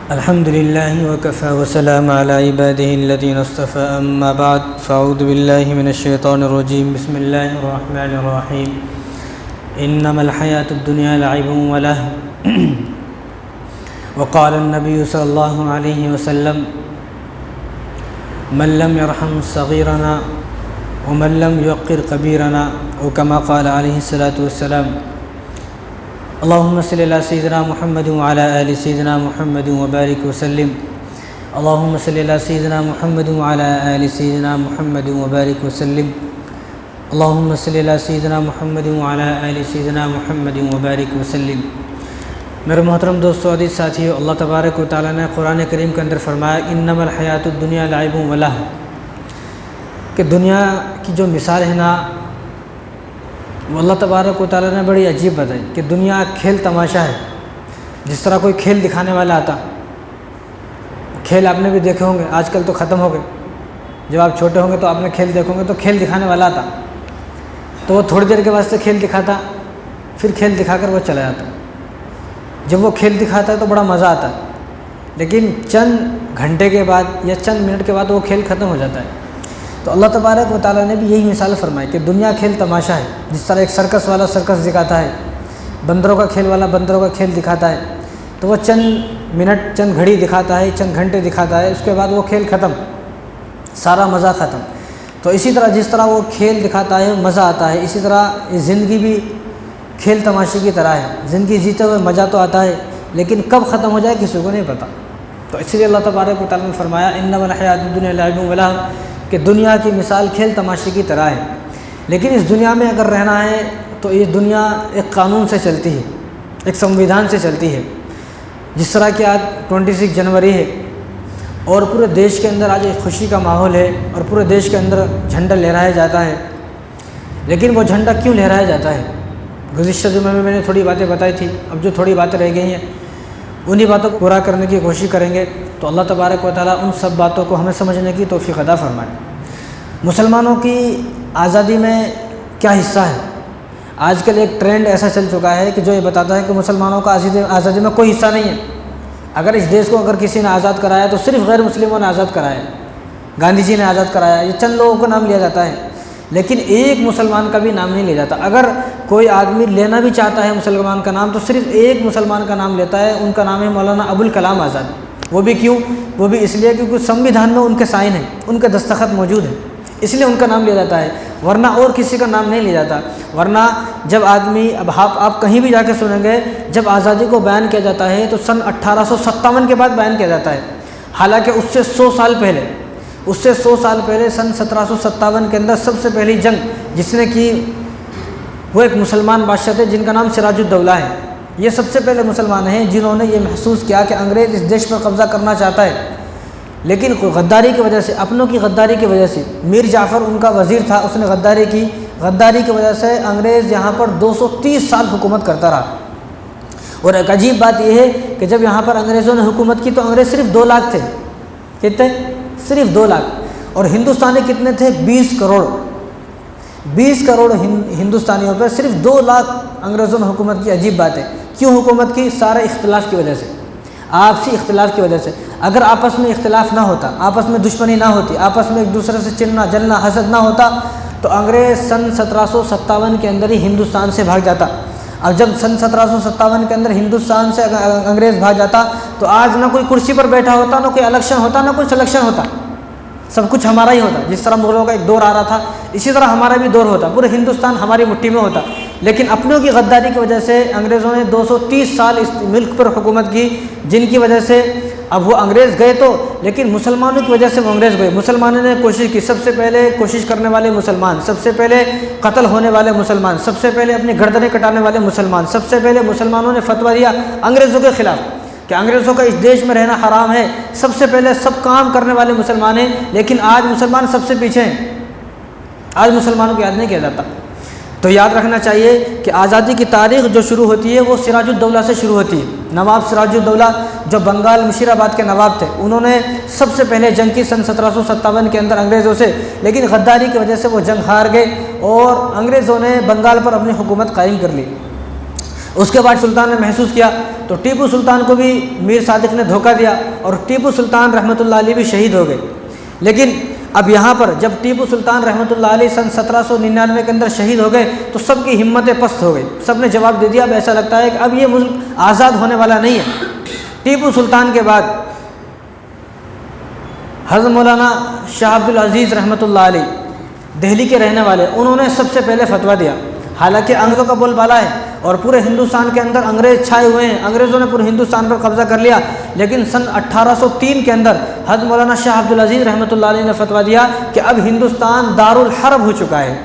अल्हम्दुलिल्लाहि वकफ़ा वसलाम अला इबादिहिल्लज़ीना इस्तफ़ा अम्मा बाद फ़अऊज़ु बिल्लाहि मिनश्शैतानिर्रजीम बिस्मिल्लाहिर्रहमानिर्रहीम इन्नमल हयातुद्दुन्या लइबुन व लहव वक़ाल अन्नबिय्यु सल्लल्लाहु अलैहि वसल्लम मन लम यरहम सग़ीरना व मन लम युक़्क़िर कबीरना व कमा क़ाल अलैहि सलातु वस्सलाम अल्लाहुम्मा सल्लि अला सय्यिदिना मुहम्मद व अला आलि सय्यिदिना मुहम्मद व बारिक वसल्लिम अल्लाहुम्मा सल्लि अला सय्यिदिना मुहम्मद व अला आलि सय्यिदिना मुहम्मद व बारिक वसल्लिम अल्लाहुम्मा सल्लि अला सय्यिदिना मुहम्मद व अला आलि सय्यिदिना मुहम्मद व बारिक वसल्लिम। मेरे मोहतरम दोस्तों, अज़ीज़ साथियों, अल्लाह तबारक व तआला ने कुरान करीम के अंदर फरमाया इन्नमल हयातुद्दुन्या लइबुन व लहव, कि दुनिया की जो मिसाल है ना, वो अल्लाह तबारक व तआला ने बड़ी अजीब बताई कि दुनिया खेल तमाशा है। जिस तरह कोई खेल दिखाने वाला आता, खेल आपने भी देखे होंगे, आजकल तो ख़त्म हो गए। जब आप छोटे होंगे तो आपने खेल देखोगे तो खेल दिखाने वाला आता, तो वो थोड़ी देर के वास्ते खेल दिखाता, फिर खेल दिखाकर वो चला जाता। जब वो खेल दिखाता है तो बड़ा मज़ा आता है, लेकिन चंद घंटे के बाद या चंद मिनट के बाद वो खेल ख़त्म हो जाता है। तो अल्लाह तबारक व तआला ने भी यही मिसाल फरमाई कि दुनिया खेल तमाशा है। जिस तरह एक सर्कस वाला सर्कस दिखाता है, बंदरों का खेल वाला बंदरों का खेल दिखाता है, तो वो चंद मिनट चंद घड़ी दिखाता है, चंद घंटे दिखाता है, उसके बाद वो खेल ख़त्म, सारा मज़ा ख़त्म। तो इसी तरह जिस तरह वो खेल दिखाता है मज़ा आता है, इसी तरह ज़िंदगी भी खेल तमाशे की तरह है। ज़िंदगी जीते हुए मज़ा तो आता है, लेकिन कब ख़त्म हो जाए किसी को नहीं पता। तो इसलिए अल्लाह तबारक व तआला ने फरमाया इन्नमल हयातुद्दुन्या लइबुन व लहव, कि दुनिया की मिसाल खेल तमाशे की तरह है। लेकिन इस दुनिया में अगर रहना है तो ये दुनिया एक कानून से चलती है, एक संविधान से चलती है। जिस तरह कि आज 26 जनवरी है और पूरे देश के अंदर आज एक खुशी का माहौल है और पूरे देश के अंदर झंडा लहराया जाता है। लेकिन वो झंडा क्यों लहराया जाता है? गुज़िश्ता जुमे में मैंने थोड़ी बातें बताई थी, अब जो थोड़ी बातें रह गई हैं उन्हीं बातों को पूरा करने की कोशिश करेंगे। तो अल्लाह तबारक व तआला उन सब बातों को हमें समझने की तौफ़ीक़ अता फ़रमाए। मुसलमानों की आज़ादी में क्या हिस्सा है? आजकल एक ट्रेंड ऐसा चल चुका है कि जो ये बताता है कि मुसलमानों का आज़ादी में कोई हिस्सा नहीं है। अगर इस देश को अगर किसी ने आज़ाद कराया तो सिर्फ़ गैर मुस्लिमों ने आज़ाद कराया, गांधी जी ने आज़ाद कराया, ये चंद लोगों का नाम लिया जाता है, लेकिन एक मुसलमान का भी नाम नहीं लिया जाता। अगर कोई आदमी लेना भी चाहता है मुसलमान का नाम तो सिर्फ़ एक मुसलमान का नाम लेता है, उनका नाम है मौलाना अबुल कलाम आज़ाद। वो भी क्यों? वो भी इसलिए क्योंकि संविधान में उनके साइन है, उनके दस्तखत मौजूद है, इसलिए उनका नाम लिया जाता है, वरना और किसी का नाम नहीं लिया जाता। वरना जब आदमी, अब आप कहीं भी जाके सुनेंगे, जब आज़ादी को बयान किया जाता है तो सन 1857 के बाद बयान किया जाता है। हालांकि उससे 100 साल पहले सन 1757 के अंदर सबसे पहली जंग जिसने की वो एक मुसलमान बादशाह थे जिनका नाम सिराजुद्दौला है। ये सबसे पहले मुसलमान हैं जिन्होंने ये महसूस किया कि अंग्रेज़ इस देश पर कब्ज़ा करना चाहता है, लेकिन गद्दारी की वजह से, अपनों की गद्दारी की वजह से, मीर जाफ़र उनका वज़ीर था, उसने गद्दारी की, गद्दारी की वजह से अंग्रेज़ यहाँ पर 230 साल हुकूमत करता रहा। और एक अजीब बात यह है कि जब यहाँ पर अंग्रेज़ों ने हुकूमत की तो अंग्रेज़ सिर्फ 2 लाख थे। कितने? सिर्फ 2 लाख। और हिंदुस्तानी कितने थे? 20 करोड़। 20 करोड़ हिंदुस्तानियों पर सिर्फ 2 लाख अंग्रेज़ों ने हुकूमत की। अजीब बात है। क्यों हुकूमत की? सारे इख्तिलाफ़ की वजह से, आपसी इख्तिलाफ़ की वजह से। अगर आपस में इख्तिलाफ़ ना होता, आपस में दुश्मनी ना होती, आपस में एक दूसरे से चिढ़ना जलना हसद ना होता तो अंग्रेज़ सन 1757 के अंदर ही हिंदुस्तान से भाग जाता। अब जब सन 1757 के अंदर हिंदुस्तान से अंग्रेज़ भाग जाता तो आज ना कोई कुर्सी पर बैठा होता, ना कोई इलेक्शन होता, ना कोई सिलेक्शन होता, सब कुछ हमारा ही होता। जिस तरह मुग़लों का एक दौर आ रहा था, इसी तरह हमारा भी दौर होता, पूरे हिंदुस्तान हमारी मुट्ठी में होता। लेकिन अपनों की गद्दारी की वजह से अंग्रेज़ों ने 230 साल इस मुल्क पर हुकूमत की, जिनकी वजह से अब वो अंग्रेज़ गए तो, लेकिन मुसलमानों की वजह से वो अंग्रेज़ गए। मुसलमानों ने कोशिश की, सबसे पहले कोशिश करने वाले मुसलमान, सबसे पहले कत्ल होने वाले मुसलमान, सबसे पहले अपनी गर्दनें कटाने वाले मुसलमान, सबसे पहले मुसलमानों ने फतवा दिया अंग्रेज़ों के ख़िलाफ़ कि अंग्रेज़ों का इस देश में रहना हराम है। सबसे पहले सब काम करने वाले मुसलमान हैं, लेकिन आज मुसलमान सबसे पीछे हैं। आज मुसलमानों को याद नहीं किया जाता। तो याद रखना चाहिए कि आज़ादी की तारीख़ जो शुरू होती है वो सिराजुद्दौला से शुरू होती है। नवाब सिराजुद्दौला जो बंगाल मुशीराबाद के नवाब थे, उन्होंने सबसे पहले जंग की सन 1757 के अंदर अंग्रेज़ों से, लेकिन गद्दारी की वजह से वो जंग हार गए और अंग्रेज़ों ने बंगाल पर अपनी हुकूमत कायम कर ली। उसके बाद सुल्तान ने महसूस किया तो टीपू सुल्तान को भी मीर सादिक ने धोखा दिया और टीपू सुल्तान रहमतुल्लाह अलैह भी शहीद हो गए। लेकिन अब यहाँ पर जब टीपू सुल्तान रहमतुल्लाह अलैह सन 1799 के अंदर शहीद हो गए तो सबकी हिम्मतें पस्त हो गई। सब ने जवाब दे दिया, अब ऐसा लगता है कि अब ये मुल्क आज़ाद होने वाला नहीं है। टीपू सुल्तान के बाद हज़रत मौलाना शाह अब्दुल अज़ीज़ रहमतुल्लाह अलैह दिल्ली के रहने वाले, उन्होंने सबसे पहले फतवा दिया। हालांकि अंग्रेज़ों का बोलबाला है और पूरे हिंदुस्तान के अंदर अंग्रेज़ छाए हुए हैं, अंग्रेज़ों ने पूरे हिंदुस्तान पर कब्ज़ा कर लिया। लेकिन सन 1803 के अंदर हज़रत मौलाना शाह अब्दुल अज़ीज़ रहमतुल्लाह अलैह ने फतवा दिया कि अब हिंदुस्तान दारुल हर्ब हो चुका है।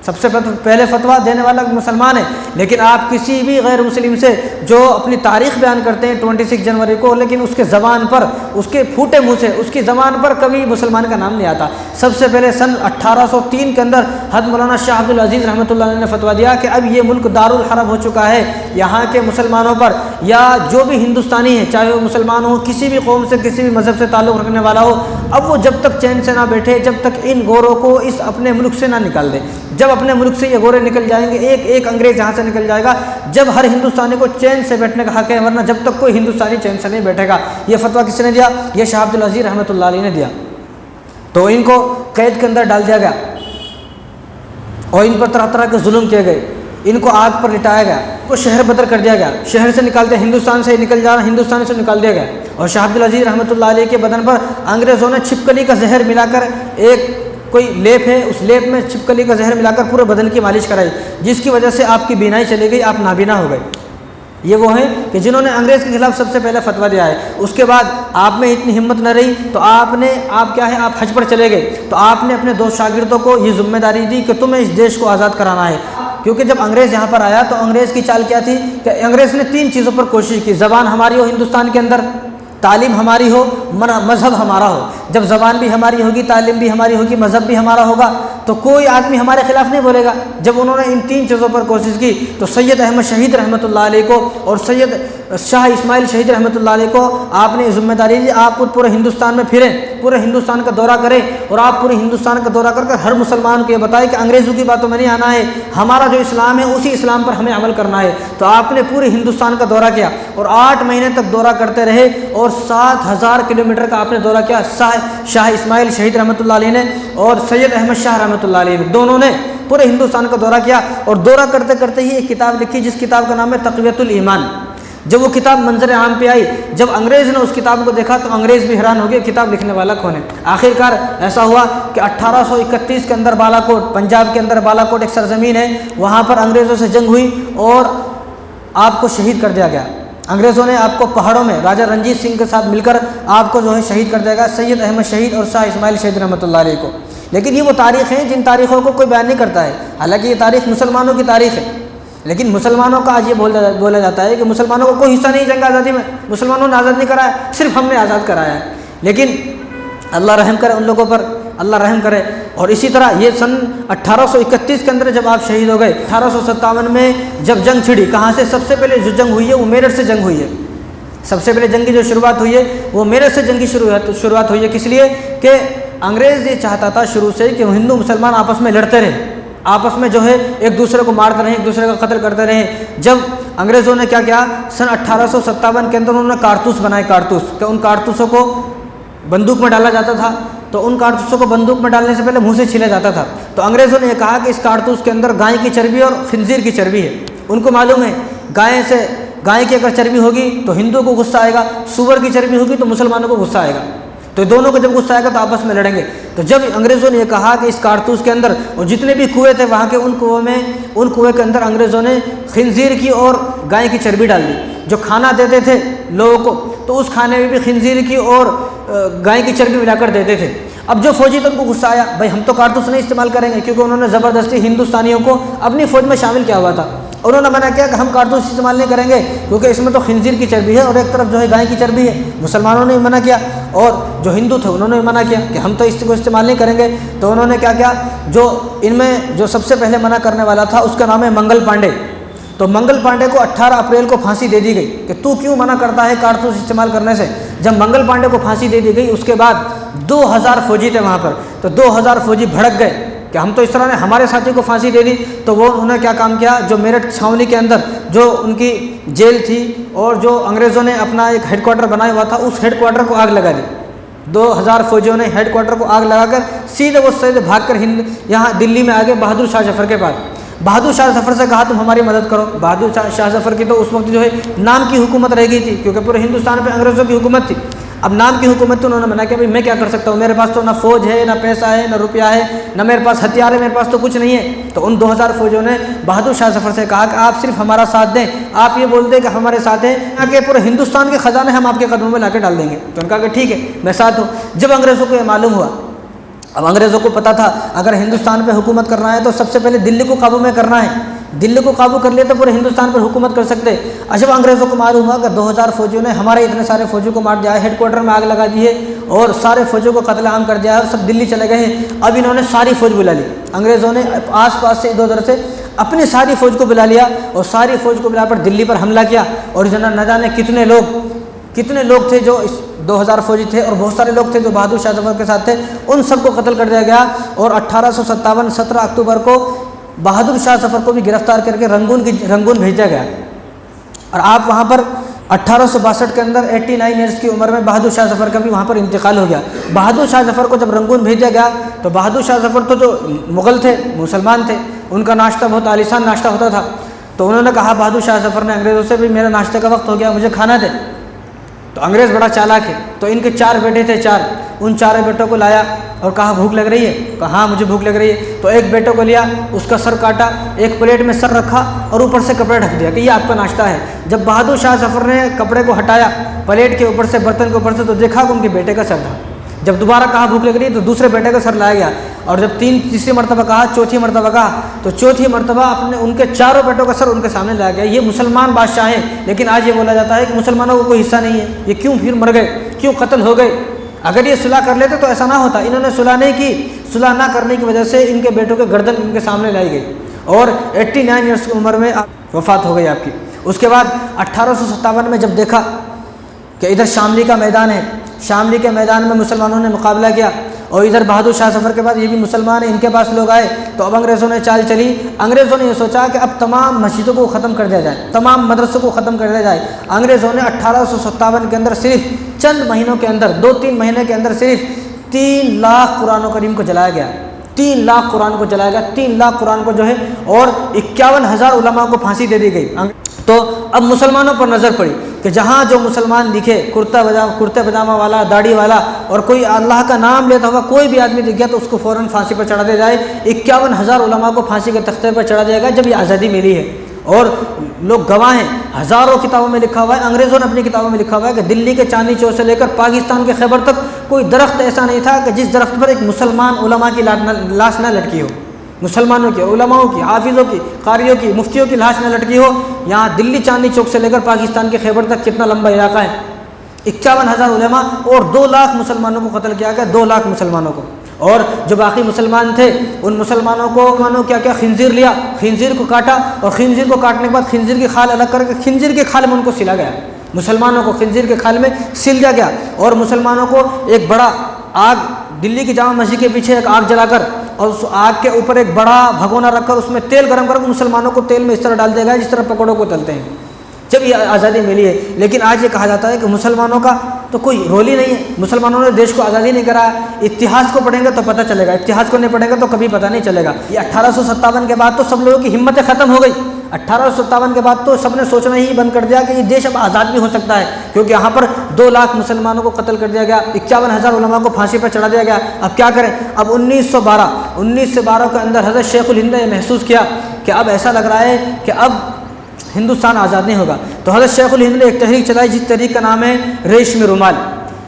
सबसे पहले फतवा देने वाला मुसलमान है, लेकिन आप किसी भी गैर मुस्लिम से जो अपनी तारीख़ बयान करते हैं 26 जनवरी को, लेकिन उसके ज़बान पर, उसके फूटे मुँह से, उसकी ज़बान पर कभी मुसलमान का नाम नहीं आता। सबसे पहले सन 1803 के अंदर हज़रत मौलाना शाह अब्दुल अज़ीज़ रहमतुल्लाह अलैह ने फतवा दिया कि अब ये मुल्क दारुल हर्ब हो चुका है। यहाँ के मुसलमानों पर या जो भी हिंदुस्तानी है, चाहे वो मुसलमान हो, किसी भी कौम से, किसी भी मज़हब से ताल्लुक़ रखने वाला हो, अब वो जब तक चैन से ना बैठे, जब तक इन गोरों को इस अपने मुल्क से ना निकाल दे। जब अपने मुल्क से ये गोरे निकल जाएंगे, एक एक अंग्रेज़ यहाँ से निकल जाएगा, जब हर हिंदुस्तानी को चैन से बैठने का हक़ है, वरना जब तक कोई हिंदुस्तानी चैन से नहीं बैठेगा। ये फतवा किसने दिया? ये शाह अब्दुल अज़ीज़ रहमतुल्लाह अलैह ने दिया। तो इनको कैद के अंदर डाल दिया गया और इन पर तरह तरह के जुल्म किए गए। इनको आग पर लिटाया गया, को शहर बदर कर दिया गया, शहर से निकालते, हिंदुस्तान से निकल जा रहा, हिंदुस्तान से निकाल दिया गया। और शाह अब्दुल अज़ीज़ रहमतुल्लाह अलैह के बदन पर अंग्रेज़ों ने छिपकली का जहर मिलाकर, एक कोई लेप है, उस लेप में छिपकली का जहर मिलाकर पूरे बदन की मालिश कराई, जिसकी वजह से आपकी बीनाई चली गई, आप नाबीना हो गए। ये वो हैं कि जिन्होंने अंग्रेज़ के खिलाफ सबसे पहले फतवा दिया है। उसके बाद आप में इतनी हिम्मत न रही तो आप क्या है, आप हज पर चले गए, तो आपने अपने दो शागिर्दों को ये जिम्मेदारी दी कि तुम्हें इस देश को आज़ाद कराना है। क्योंकि जब अंग्रेज़ यहाँ पर आया तो अंग्रेज़ की चाल क्या थी कि अंग्रेज़ ने 3 चीज़ों पर कोशिश की। ज़बान हमारी हो हिंदुस्तान के अंदर, तालीम हमारी हो, मज़हब हमारा हो। जब ज़बान भी हमारी होगी, तालीम भी हमारी होगी, मज़हब भी हमारा होगा, तो कोई आदमी हमारे ख़िलाफ़ नहीं बोलेगा। जब उन्होंने इन 3 चीज़ों पर कोशिश की तो सैयद अहमद शहीद रहमतुल्लाह अलैह को और सैयद शाह इस्माइल शहीद रहमतुल्लाह अलैह को आपने ज़िम्मेदारी दी, आप पूरे हिंदुस्तान में फिरें, पूरे हिंदुस्तान का दौरा करें और आप पूरे हिंदुस्तान का दौरा कर हर मुसलमान को ये बताएं कि अंग्रेज़ों की बातों में नहीं आना है, हमारा जो इस्लाम है उसी इस्लाम पर हमें अमल करना है। तो आपने पूरे हिंदुस्तान का दौरा किया और 8 महीने तक दौरा करते रहे और 7000 किलोमीटर का आपने दौरा किया। शाह इस्माइल शहीद रहमतुल्लाह अलैह ने और सैयद अहमद शाह रहमतुल्लाह अलैह ने, दोनों ने पूरे हिंदुस्तान का दौरा किया और दौरा करते करते ही एक किताब लिखी, जिस किताब का नाम है तक़वियतुल ईमान। जब वो किताब मंजर आम पे आई, जब अंग्रेज़ ने उस किताब को देखा तो अंग्रेज़ भी हैरान हो गए, किताब लिखने वाला कौन है। आखिरकार ऐसा हुआ कि 1831 के अंदर बालाकोट, पंजाब के अंदर बालाकोट एक सरजमीन है, वहाँ पर अंग्रेज़ों से जंग हुई और आपको शहीद कर दिया गया। अंग्रेज़ों ने आपको पहाड़ों में राजा रंजीत सिंह के साथ मिलकर आपको जो है शहीद कर दिया गया, सैयद अहमद शहीद और शाह इस्माइल शहीद रहमतुल्लाह अलैह को। लेकिन ये वो तारीख़ हैं जिन तारीख़ों को कोई बयान नहीं करता है। हालांकि ये तारीख़ मुसलमानों की तारीख़ है, लेकिन मुसलमानों का आज ये बोला जाता है कि मुसलमानों को कोई हिस्सा नहीं जंग आज़ादी में, मुसलमानों ने आज़ाद नहीं कराया, सिर्फ हमने आज़ाद कराया है। लेकिन अल्लाह रहम करे उन लोगों पर, अल्लाह रहम करे। और इसी तरह ये सन 1831 के अंदर जब आप शहीद हो गए, 1857 में जब जंग छिड़ी, कहाँ से सबसे पहले जो जंग हुई है वो मेरठ से जंग हुई है। सबसे पहले जंग की जो शुरुआत हुई है वो मेरठ से जंग की शुरुआत हुई है। किस लिए कि अंग्रेज़ ये चाहता था शुरू से कि हिंदू मुसलमान आपस में लड़ते रहे, आपस में जो है एक दूसरे को मारते रहें, एक दूसरे का कत्ल करते रहें। जब अंग्रेज़ों ने क्या किया, सन 1857 के अंदर उन्होंने कारतूस बनाए, कारतूस कि उन कारतूसों को बंदूक में डाला जाता था, तो उन कारतूसों को बंदूक में डालने से पहले मुंह से छीला जाता था। तो अंग्रेज़ों ने कहा कि इस कारतूस के अंदर गाय की चर्बी और खिंजीर की चर्बी है। उनको मालूम है गाय की अगर चर्बी होगी तो हिंदुओं को गुस्सा आएगा, सूअर की चर्बी होगी तो मुसलमानों को गुस्सा आएगा, तो दोनों को जब गुस्सा आएगा तो आपस में लड़ेंगे। तो जब अंग्रेज़ों ने ये कहा कि इस कारतूस के अंदर, और जितने भी कुएँ थे वहाँ के उन कुएँ के अंदर अंग्रेज़ों ने खिंजीर की और गाय की चर्बी डाल दी। जो खाना देते थे लोगों को तो उस खाने में भी खिंजीर की और गाय की चर्बी मिलाकर देते थे। अब जो फौजी थे उनको गुस्सा आया, भाई हम तो कारतूस नहीं इस्तेमाल करेंगे, क्योंकि उन्होंने ज़बरदस्ती हिंदुस्तानियों को अपनी फ़ौज में शामिल किया हुआ था। उन्होंने मना किया कि हम कारतूस इस्तेमाल नहीं करेंगे क्योंकि इसमें तो खिंजीर की चर्बी है और एक तरफ जो है गाय की चर्बी है। मुसलमानों ने मना किया और जो हिंदू थे उन्होंने मना किया कि हम तो इसको इस्तेमाल नहीं करेंगे। तो उन्होंने क्या किया, जो इनमें जो सबसे पहले मना करने वाला था उसका नाम है मंगल पांडे। तो मंगल पांडे को 18 अप्रैल को फांसी दे दी गई कि तू क्यों मना करता है कारतूस इस्तेमाल करने से। जब मंगल पांडे को फांसी दे दी गई उसके बाद 2000 फौजी थे वहाँ पर, तो 2000 फौजी भड़क गए कि हम तो इस तरह ने हमारे साथी को फांसी दे दी। तो वो उन्होंने क्या काम किया, जो मेरठ छावनी के अंदर जो उनकी जेल थी और जो अंग्रेज़ों ने अपना एक हेडक्वार्टर बनाया हुआ था, उस हेडक्वार्टर को आग लगा दी। 2000 फौजियों ने हेडक्वार्टर को आग लगाकर सीधे वो सीधे भागकर यहाँ दिल्ली में आ गए बहादुर शाह जफर के पास। बहादुर शाह जफर से कहा तुम हमारी मदद करो। बहादुर शाह जफर की तो उस वक्त जो है नाम की हुकूमत रह गई थी, क्योंकि पूरे हिंदुस्तान पे अंग्रेज़ों की हुकूमत थी। अब नाम की हुकूमत तो उन्होंने मना किया, भाई मैं क्या कर सकता हूँ, मेरे पास तो ना फौज है, ना पैसा है, ना रुपया है, ना मेरे पास हथियार है, मेरे पास तो कुछ नहीं है। तो उन 2000 फौजियों ने बहादुर शाह जफर से कहा कि आप सिर्फ हमारा साथ दें, आप ये बोल दें कि हमारे साथ हैं, आके पूरे हिंदुस्तान के ख़जाने हम आपके कदमों में ला के डाल देंगे। तो उनका कि ठीक है मैं साथ हूँ। जब अंग्रेज़ों को ये मालूम हुआ, अब अंग्रेज़ों को पता था अगर हिंदुस्तान पर हुकूमत करना है तो सबसे पहले दिल्ली को काबू में करना है, दिल्ली को काबू कर लिया तो पूरे हिंदुस्तान पर हुकूमत कर सकते। जब अंग्रेज़ों को मालूम हुआ कि 2000 फौजियों ने हमारे इतने सारे फौजियों को मार दिया है, हेडक्वार्टर में आग लगा दी है और सारे फौजियों को कत्लेआम कर दिया है और सब दिल्ली चले गए हैं, अब इन्होंने सारी फौज बुला ली। अंग्रेज़ों ने आस-पास से इधर-उधर से अपनी सारी फौज को बुला लिया और सारी फौज को बुलाकर दिल्ली पर हमला किया। और न जाने कितने लोग थे जो इस 2000 फौजी थे और बहुत सारे लोग थे जो बहादुर शाह जफर के साथ थे, उन सबको कत्ल कर दिया गया। और 1857 17 अक्टूबर को बहादुर शाह जफर को भी गिरफ्तार करके रंगून भेजा गया। और आप वहाँ पर 1862 के अंदर 89 ईयर्स की उम्र में बहादुर शाह जफर का भी वहाँ पर इंतकाल हो गया। बहादुर शाह जफर को जब रंगून भेजा गया तो बहादुर शाह जफर तो जो मुग़ल थे, मुसलमान थे, उनका नाश्ता बहुत आलीशान नाश्ता होता था। तो उन्होंने कहा बहादुर शाह जफर ने अंग्रेज़ों से, भी मेरा नाश्ते का वक्त हो गया, मुझे खाना दे। तो अंग्रेज़ बड़ा चालाक है, तो इनके 4 बेटे थे, उन 4 बेटों को लाया और कहा भूख लग रही है, कहा हाँ मुझे भूख लग रही है। तो एक बेटे को लिया, उसका सर काटा, एक प्लेट में सर रखा और ऊपर से कपड़े ढक दिया कि ये आपका नाश्ता है। जब बहादुर शाह जफर ने कपड़े को हटाया प्लेट के ऊपर से, बर्तन के ऊपर से, तो देखा कि उनके बेटे का सर था। जब दोबारा कहा भूख लग रही है तो दूसरे बेटे का सर लाया गया। और जब तीसरी मरतबा कहा, चौथी मरतबा कहा, तो चौथी मरतबा अपने उनके 4 बेटों का सर उनके सामने लाया गया। ये मुसलमान बादशाह हैं, लेकिन आज ये बोला जाता है कि मुसलमानों को कोई हिस्सा नहीं है, ये क्यों फिर मर गए, क्यों कत्ल हो गए। अगर ये सुलह कर लेते तो ऐसा ना होता। इन्होंने सुलह नहीं की, सुलह ना करने की वजह से इनके बेटों के गर्दन इनके सामने लाई गई और 89 ईयर्स की उम्र में वफ़ात हो गई आपकी। उसके बाद 1857 में जब देखा कि इधर शामली का मैदान है, शामली के मैदान में मुसलमानों ने मुकाबला किया और इधर बहादुर शाह जफर के पास, ये भी मुसलमान है, इनके पास लोग आए, तो अब अंग्रेज़ों ने चाल चली। अंग्रेज़ों ने ये सोचा कि अब तमाम मस्जिदों को ख़त्म कर दिया जाए, तमाम मदरसों को ख़त्म कर दिया जाए। अंग्रेज़ों ने 1857 के अंदर सिर्फ चंद महीनों के अंदर, 2-3 महीने के अंदर सिर्फ 3 लाख कुरान करीम को जलाया गया। 3 लाख कुरान को जलाया गया, 3 लाख कुरान को जो है, और 51,000 उलमा को फांसी दे दी गई। तो अब मुसलमानों पर नज़र पड़ी कि जहाँ जो मुसलमान दिखे, कुर्ते पजामा वाला, दाढ़ी वाला, और कोई अल्लाह का नाम लेता हुआ कोई भी आदमी दिख गया तो उसको फ़ौरन फांसी पर चढ़ा दिया जाए। 51,000 उलमा को फांसी के तख्ते पर चढ़ा दिया गया जब ये आज़ादी मिली है। और लोग गवाह हैं, हज़ारों किताबों में लिखा हुआ है, अंग्रेज़ों ने अपनी किताबों में लिखा हुआ है कि दिल्ली के चांदनी चौक से लेकर पाकिस्तान के खैबर तक कोई दरख्त ऐसा नहीं था कि जिस दरख्त पर एक मुसलमान उलमा की लाश न लटकी हो। मुसलमानों की, उलमाओं की, हाफिज़ों की, कारियों की, मुफ्तियों की लाश न लटकी हो। यहाँ दिल्ली चांदनी चौक से लेकर पाकिस्तान के खैबर तक कितना लंबा इलाका है। 51,000 उलमा और 2 लाख मुसलमानों को कत्ल किया गया, 2 लाख मुसलमानों को। और जो बाकी मुसलमान थे उन मुसलमानों को क्या खिंजीर लिया, खिंजीर को काटा, और खिंजीर को काटने के बाद खिंजीर की खाल अलग करके खिंजीर के खाल में उनको सिला गया। मुसलमानों को खिंजीर के खाल में सिल दिया गया। और मुसलमानों को एक बड़ा आग, दिल्ली की जामा मस्जिद के पीछे एक आग जलाकर और उस आग के ऊपर एक बड़ा भगोना रखकर उसमें तेल गर्म करके मुसलमानों को तेल में इस तरह डाल दिया गया जिस तरह पकौड़ों को तलते हैं, जब ये आज़ादी मिली है। लेकिन आज ये कहा जाता है कि मुसलमानों का तो कोई रोल ही नहीं है, मुसलमानों ने देश को आज़ादी नहीं कराया। इतिहास को पढ़ेंगे तो पता चलेगा, इतिहास को नहीं पढ़ेंगे तो कभी पता नहीं चलेगा। ये 1857 के बाद तो सब लोगों की हिम्मतें ख़त्म हो गई। 1857 के बाद तो सबने सोचना ही बंद कर दिया कि ये देश अब आज़ाद भी हो सकता है, क्योंकि यहाँ पर 2 लाख मुसलमानों को कत्ल कर दिया गया, 51,000 उलमा को फांसी पर चढ़ा दिया गया। अब क्या करें। अब 1912 के अंदर हज़रत शेखुल हिंद ने महसूस किया कि अब ऐसा लग रहा है कि अब हिंदुस्तान आज़ाद नहीं होगा। तो हज़रत शेखुल हिंद ने एक तहरीक चलाई जिस तहरीक का नाम है रेशमी रुमाल।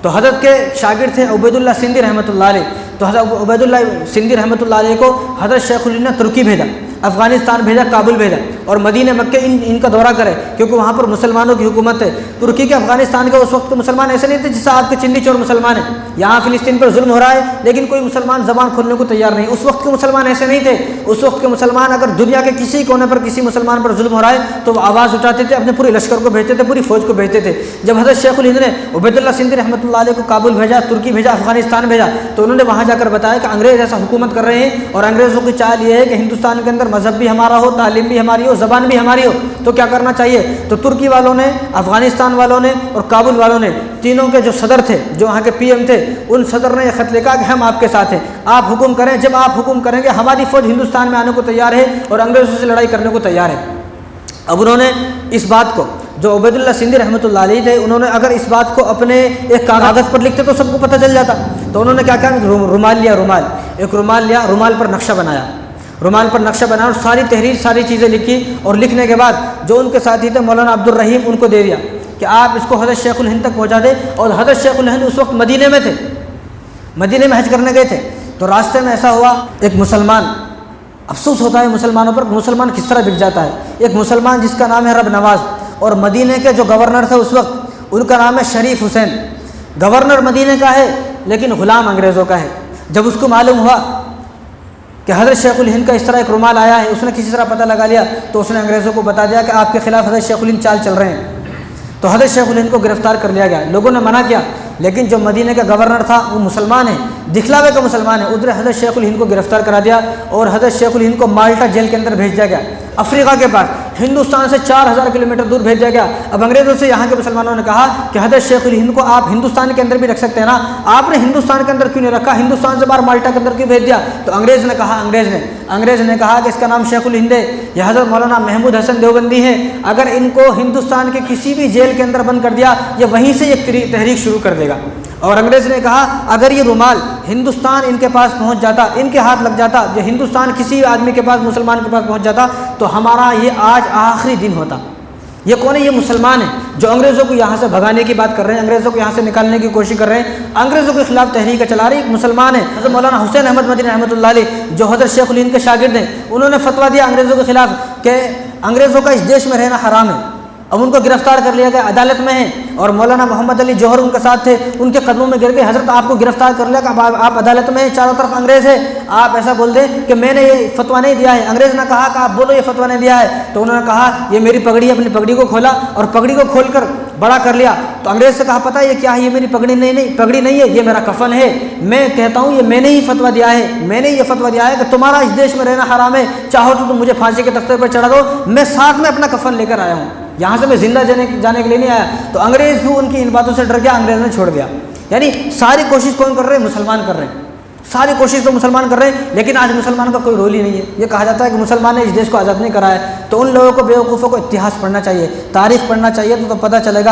तो हज़रत के शागिर्द थे उबैदुल्लाह सिंधी रहमतुल्लाह अलैह। तो हज़रत उबैदुल्लाह सिंधी रहमतुल्लाह अलैह को हज़रत शेखुल हिंद ने तुर्की भेजा। अफ़गानिस्तान भेजा, काबुल भेजा और मदीने मक्के इनका दौरा करे, क्योंकि वहाँ पर मुसलमानों की हुकूमत है। तुर्की के अफ़गानिस्तान के उस वक्त के मुसलमान ऐसे नहीं थे जैसे आपके चिंदी चोर मुसलमान हैं। यहाँ फ़िलिस्तीन पर जुल्म हो रहा है लेकिन कोई मुसलमान ज़बान खोलने को तैयार नहीं। उस वक्त के मुसलमान ऐसे नहीं थे। उस वक्त के मुसलमान अगर दुनिया के किसी कोने पर किसी मुसलमान पर जुल्म हो रहा है तो वो आवाज़ उठाते थे, अपने पूरे लश्कर को भेजते थे, पूरी फ़ौज को भेजते थे। जब हज़रत शेखुल हिंद ने उबैदुल्लाह सिंधी रहमतुल्लाह अलैह को काबुल भेजा, तुर्की भेजा, अफ़गानिस्तान भेजा, तो उन्होंने वहाँ जाकर बताया कि अंग्रेज़ ऐसा हुकूमत कर रहे हैं और अंग्रेज़ों की चाल ये है कि हिंदुस्तान के अंदर मज़हब भी हमारा हो, तालीम भी हमारी हो, ज़बान भी हमारी हो, तो क्या करना चाहिए। तो तुर्की वालों ने, अफ़गानिस्तान वालों ने और काबुल वालों ने, तीनों के जो सदर थे, जो वहाँ के PM थे, उन सदर ने यह ख़त लिखा कि हम आपके साथ हैं, आप हुक्म करें, जब आप हुक्म करेंगे हमारी फ़ौज हिंदुस्तान में आने को तैयार है और अंग्रेज़ों से लड़ाई करने को तैयार है। अब उन्होंने इस बात को, जो उबैदुल्लाह सिंधी रहमतुल्लाह अलैह थे, उन्होंने अगर इस बात को अपने एक कागज़ पर लिखते तो सबको पता चल जाता। तो उन्होंने क्या किया, रुमाल लिया, एक रुमाल लिया, रुमाल पर नक्शा बनाया, रुमाल पर नक्शा बनाया और सारी तहरीर, सारी चीज़ें लिखी और लिखने के बाद जो उनके साथी थे मौलाना अब्दुल रहीम, उनको दे दिया कि आप इसको हज़रत शेखुल हिंद तक पहुँचा दें। और हज़रत शेखुल हिंद उस वक्त मदीने में थे, मदीने में हज करने गए थे। तो रास्ते में ऐसा हुआ, एक मुसलमान, अफसोस होता है मुसलमानों पर, मुसलमान किस तरह बिक जाता है। एक मुसलमान जिसका नाम है रब नवाज़, और मदीने के जो गवर्नर थे उस वक्त, उनका नाम है शरीफ हुसैन। गवर्नर मदीने का है लेकिन ग़ुलाम अंग्रेज़ों का है। जब उसको मालूम हुआ कि हज़रत शेखुल हिंद का इस तरह एक रुमाल आया है, उसने किसी तरह पता लगा लिया, तो उसने अंग्रेज़ों को बता दिया कि आपके ख़िलाफ़ हज़रत शेखुल हिंद चाल चल रहे हैं। तो हज़रत शेखुल हिंद को गिरफ़्तार कर लिया गया। लोगों ने मना किया, लेकिन जो मदीने का गवर्नर था वो मुसलमान है, दिखलावे का मुसलमान है, उधर हज़रत शेखुल हिंद को गिरफ़्तार करा दिया और हज़रत शेखुल हिंद को माल्टा जेल के अंदर भेज दिया गया, अफ्रीका के पास, हिंदुस्तान से 4000 किलोमीटर दूर भेज दिया गया। अब अंग्रेज़ों से यहाँ के मुसलमानों ने कहा कि हज़रत शेखुल हिंद को आप हिंदुस्तान के अंदर भी रख सकते हैं ना, आपने हिंदुस्तान के अंदर क्यों नहीं रखा, हिंदुस्तान से बाहर माल्टा के अंदर क्यों भेज दिया। तो अंग्रेज़ ने कहा कि इसका नाम शेखुल हिंद है, यह हज़रत मौलाना महमूद हसन देवबंदी है, अगर इनको हिंदुस्तान के किसी भी जेल के अंदर बंद कर दिया, ये वहीं से एक तहरीक शुरू कर देगा। और अंग्रेज़ ने कहा अगर ये रुमाल हिंदुस्तान इनके पास पहुंच जाता, इनके हाथ लग जाता, जो हिंदुस्तान किसी आदमी के पास, मुसलमान के पास पहुंच जाता, तो हमारा ये आज आखिरी दिन होता। ये कौन है, ये मुसलमान है जो अंग्रेज़ों को यहाँ से भगाने की बात कर रहे हैं, अंग्रेज़ों को यहाँ से निकालने की कोशिश कर रहे हैं, अंग्रेज़ों के खिलाफ तहरीक चला रही, एक मुसलमान है। हज़रत मौलाना हुसैन अहमद मदनी रहमतुल्लाह अलैह, जो हज़रत शेखुल हिंद के शागिर्द हैं, उन्होंने फतवा दिया अंग्रेज़ों के खिलाफ कि अंग्रेज़ों का इस देश में रहना हराम है। अब उनको गिरफ्तार कर लिया गया, अदालत में है, और मौलाना मोहम्मद अली जौहर उनके साथ थे, उनके कदमों में गिर गए, हज़रत आपको गिरफ्तार कर लिया, आप अदालत में हैं, चारों तरफ अंग्रेज़ है, आप ऐसा बोल दें कि मैंने ये फतवा नहीं दिया है। अंग्रेज़ ने कहा कि आप बोलो ये फतवा नहीं दिया है। तो उन्होंने कहा ये मेरी पगड़ी है, अपनी पगड़ी को खोला और पगड़ी को खोलकर बड़ा कर लिया। तो अंग्रेज़ से कहा पता है ये क्या है, ये मेरी पगड़ी नहीं पगड़ी नहीं है, ये मेरा कफन है, मैं कहता हूँ ये मैंने ही फतवा दिया है, मैंने ये फतवा दिया है कि तुम्हारा इस देश में रहना हराम है, चाहो तो तुम मुझे फांसी के तख्ते पर चढ़ा दो, मैं साथ में अपना कफन लेकर आया हूँ, यहाँ से मैं जिंदा जाने के लिए नहीं आया। तो अंग्रेज़ भी उनकी इन बातों से डर गया, अंग्रेज़ ने छोड़ दिया। यानी सारी कोशिश कौन कर रहे हैं, मुसलमान कर रहे हैं, सारी कोशिश तो मुसलमान कर रहे हैं, लेकिन आज मुसलमान का कोई रोल ही नहीं है। ये कहा जाता है कि मुसलमान ने इस देश को आज़ाद नहीं कराया। तो उन लोगों को, बेवकूफ़ों को इतिहास पढ़ना चाहिए, तारीख़ पढ़ना चाहिए, तो पता चलेगा।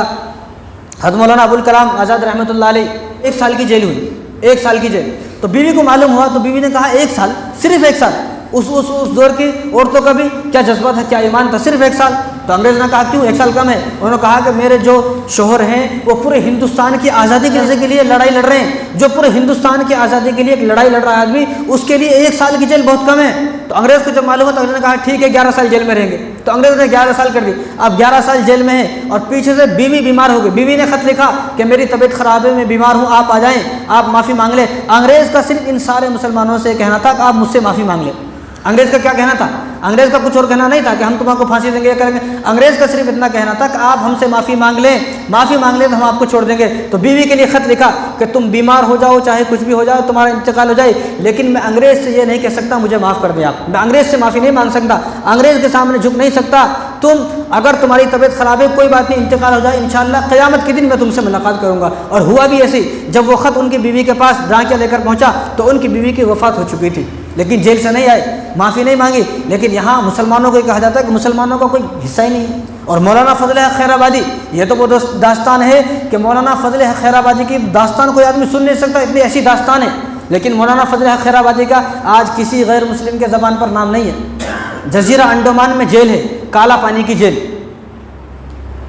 हज़रत मौलाना अबुल कलाम आज़ाद रहमतुल्लाह अलैह 1 साल की जेल हुई, 1 साल की जेल। तो बीवी को मालूम हुआ तो बीवी ने कहा 1 साल, सिर्फ 1 साल। उस दौर की औरतों का भी क्या जज्बा था, क्या ईमान था, सिर्फ 1 साल। तो अंग्रेज़ ने कहा क्यों 1 साल कम है। उन्होंने कहा कि मेरे जो शोहर हैं वो पूरे हिंदुस्तान की आज़ादी के लिए लड़ाई लड़ रहे हैं, जो पूरे हिंदुस्तान की आज़ादी के लिए एक लड़ाई लड़ रहा है आदमी, उसके लिए 1 साल की जेल बहुत कम है। तो अंग्रेज़ को जब मालूम हुआ तो अंग्रेज़ ने कहा ठीक है 11 साल जेल में रहेंगे। तो अंग्रेज़ ने 11 साल कर दी। अब 11 साल जेल में है और पीछे से बीवी बीमार हो गई। बीवी ने खत लिखा कि मेरी तबीयत ख़राब है, मैं बीमार हूँ, आप आ जाएँ, आप माफ़ी मांग लें। अंग्रेज़ का सिर्फ इन सारे मुसलमानों से कहना था कि आप मुझसे माफ़ी मांग लें। अंग्रेज़ का क्या कहना था, अंग्रेज़ का कुछ और कहना नहीं था कि हम तुम्हारे फांसी देंगे, करेंगे। अंग्रेज़ का सिर्फ इतना कहना था कि आप हमसे माफ़ी मांग लें, माफ़ी मांग लें तो हम आपको छोड़ देंगे। तो बीवी के लिए ख़त लिखा कि तुम बीमार हो जाओ, चाहे कुछ भी हो जाए, तुम्हारा इंतकाल हो जाए, लेकिन मैं अंग्रेज़ से ये नहीं कह सकता मुझे माफ़ कर दें आप, मैं अंग्रेज़ से माफ़ी नहीं मांग सकता, अंग्रेज़ के सामने झुक नहीं सकता। तुम अगर तुम्हारी तबीयत ख़राब है कोई बात नहीं, इंतकाल हो जाए, इंशाअल्लाह क़यामत के दिन मैं तुमसे मुलाकात करूँगा। और हुआ भी ऐसी, जब वो ख़त उनकी बीवी के पास डाकिया लेकर पहुँचा तो उनकी बीवी की वफ़ात हो चुकी थी, लेकिन जेल से नहीं आए, माफ़ी नहीं मांगी। लेकिन यहाँ मुसलमानों को कहा जाता है कि मुसलमानों का कोई हिस्सा ही नहीं है। और मौलाना फजल हक खैराबादी, ये तो वो दास्तान है कि मौलाना फजल हक खैराबादी की दास्तान कोई आदमी सुन नहीं सकता, इतनी ऐसी दास्तान है। लेकिन मौलाना फजल हक खैराबादी का आज किसी गैर मुस्लिम के ज़बान पर नाम नहीं है। जजीरा अंडोमान में जेल है, काला पानी की जेल,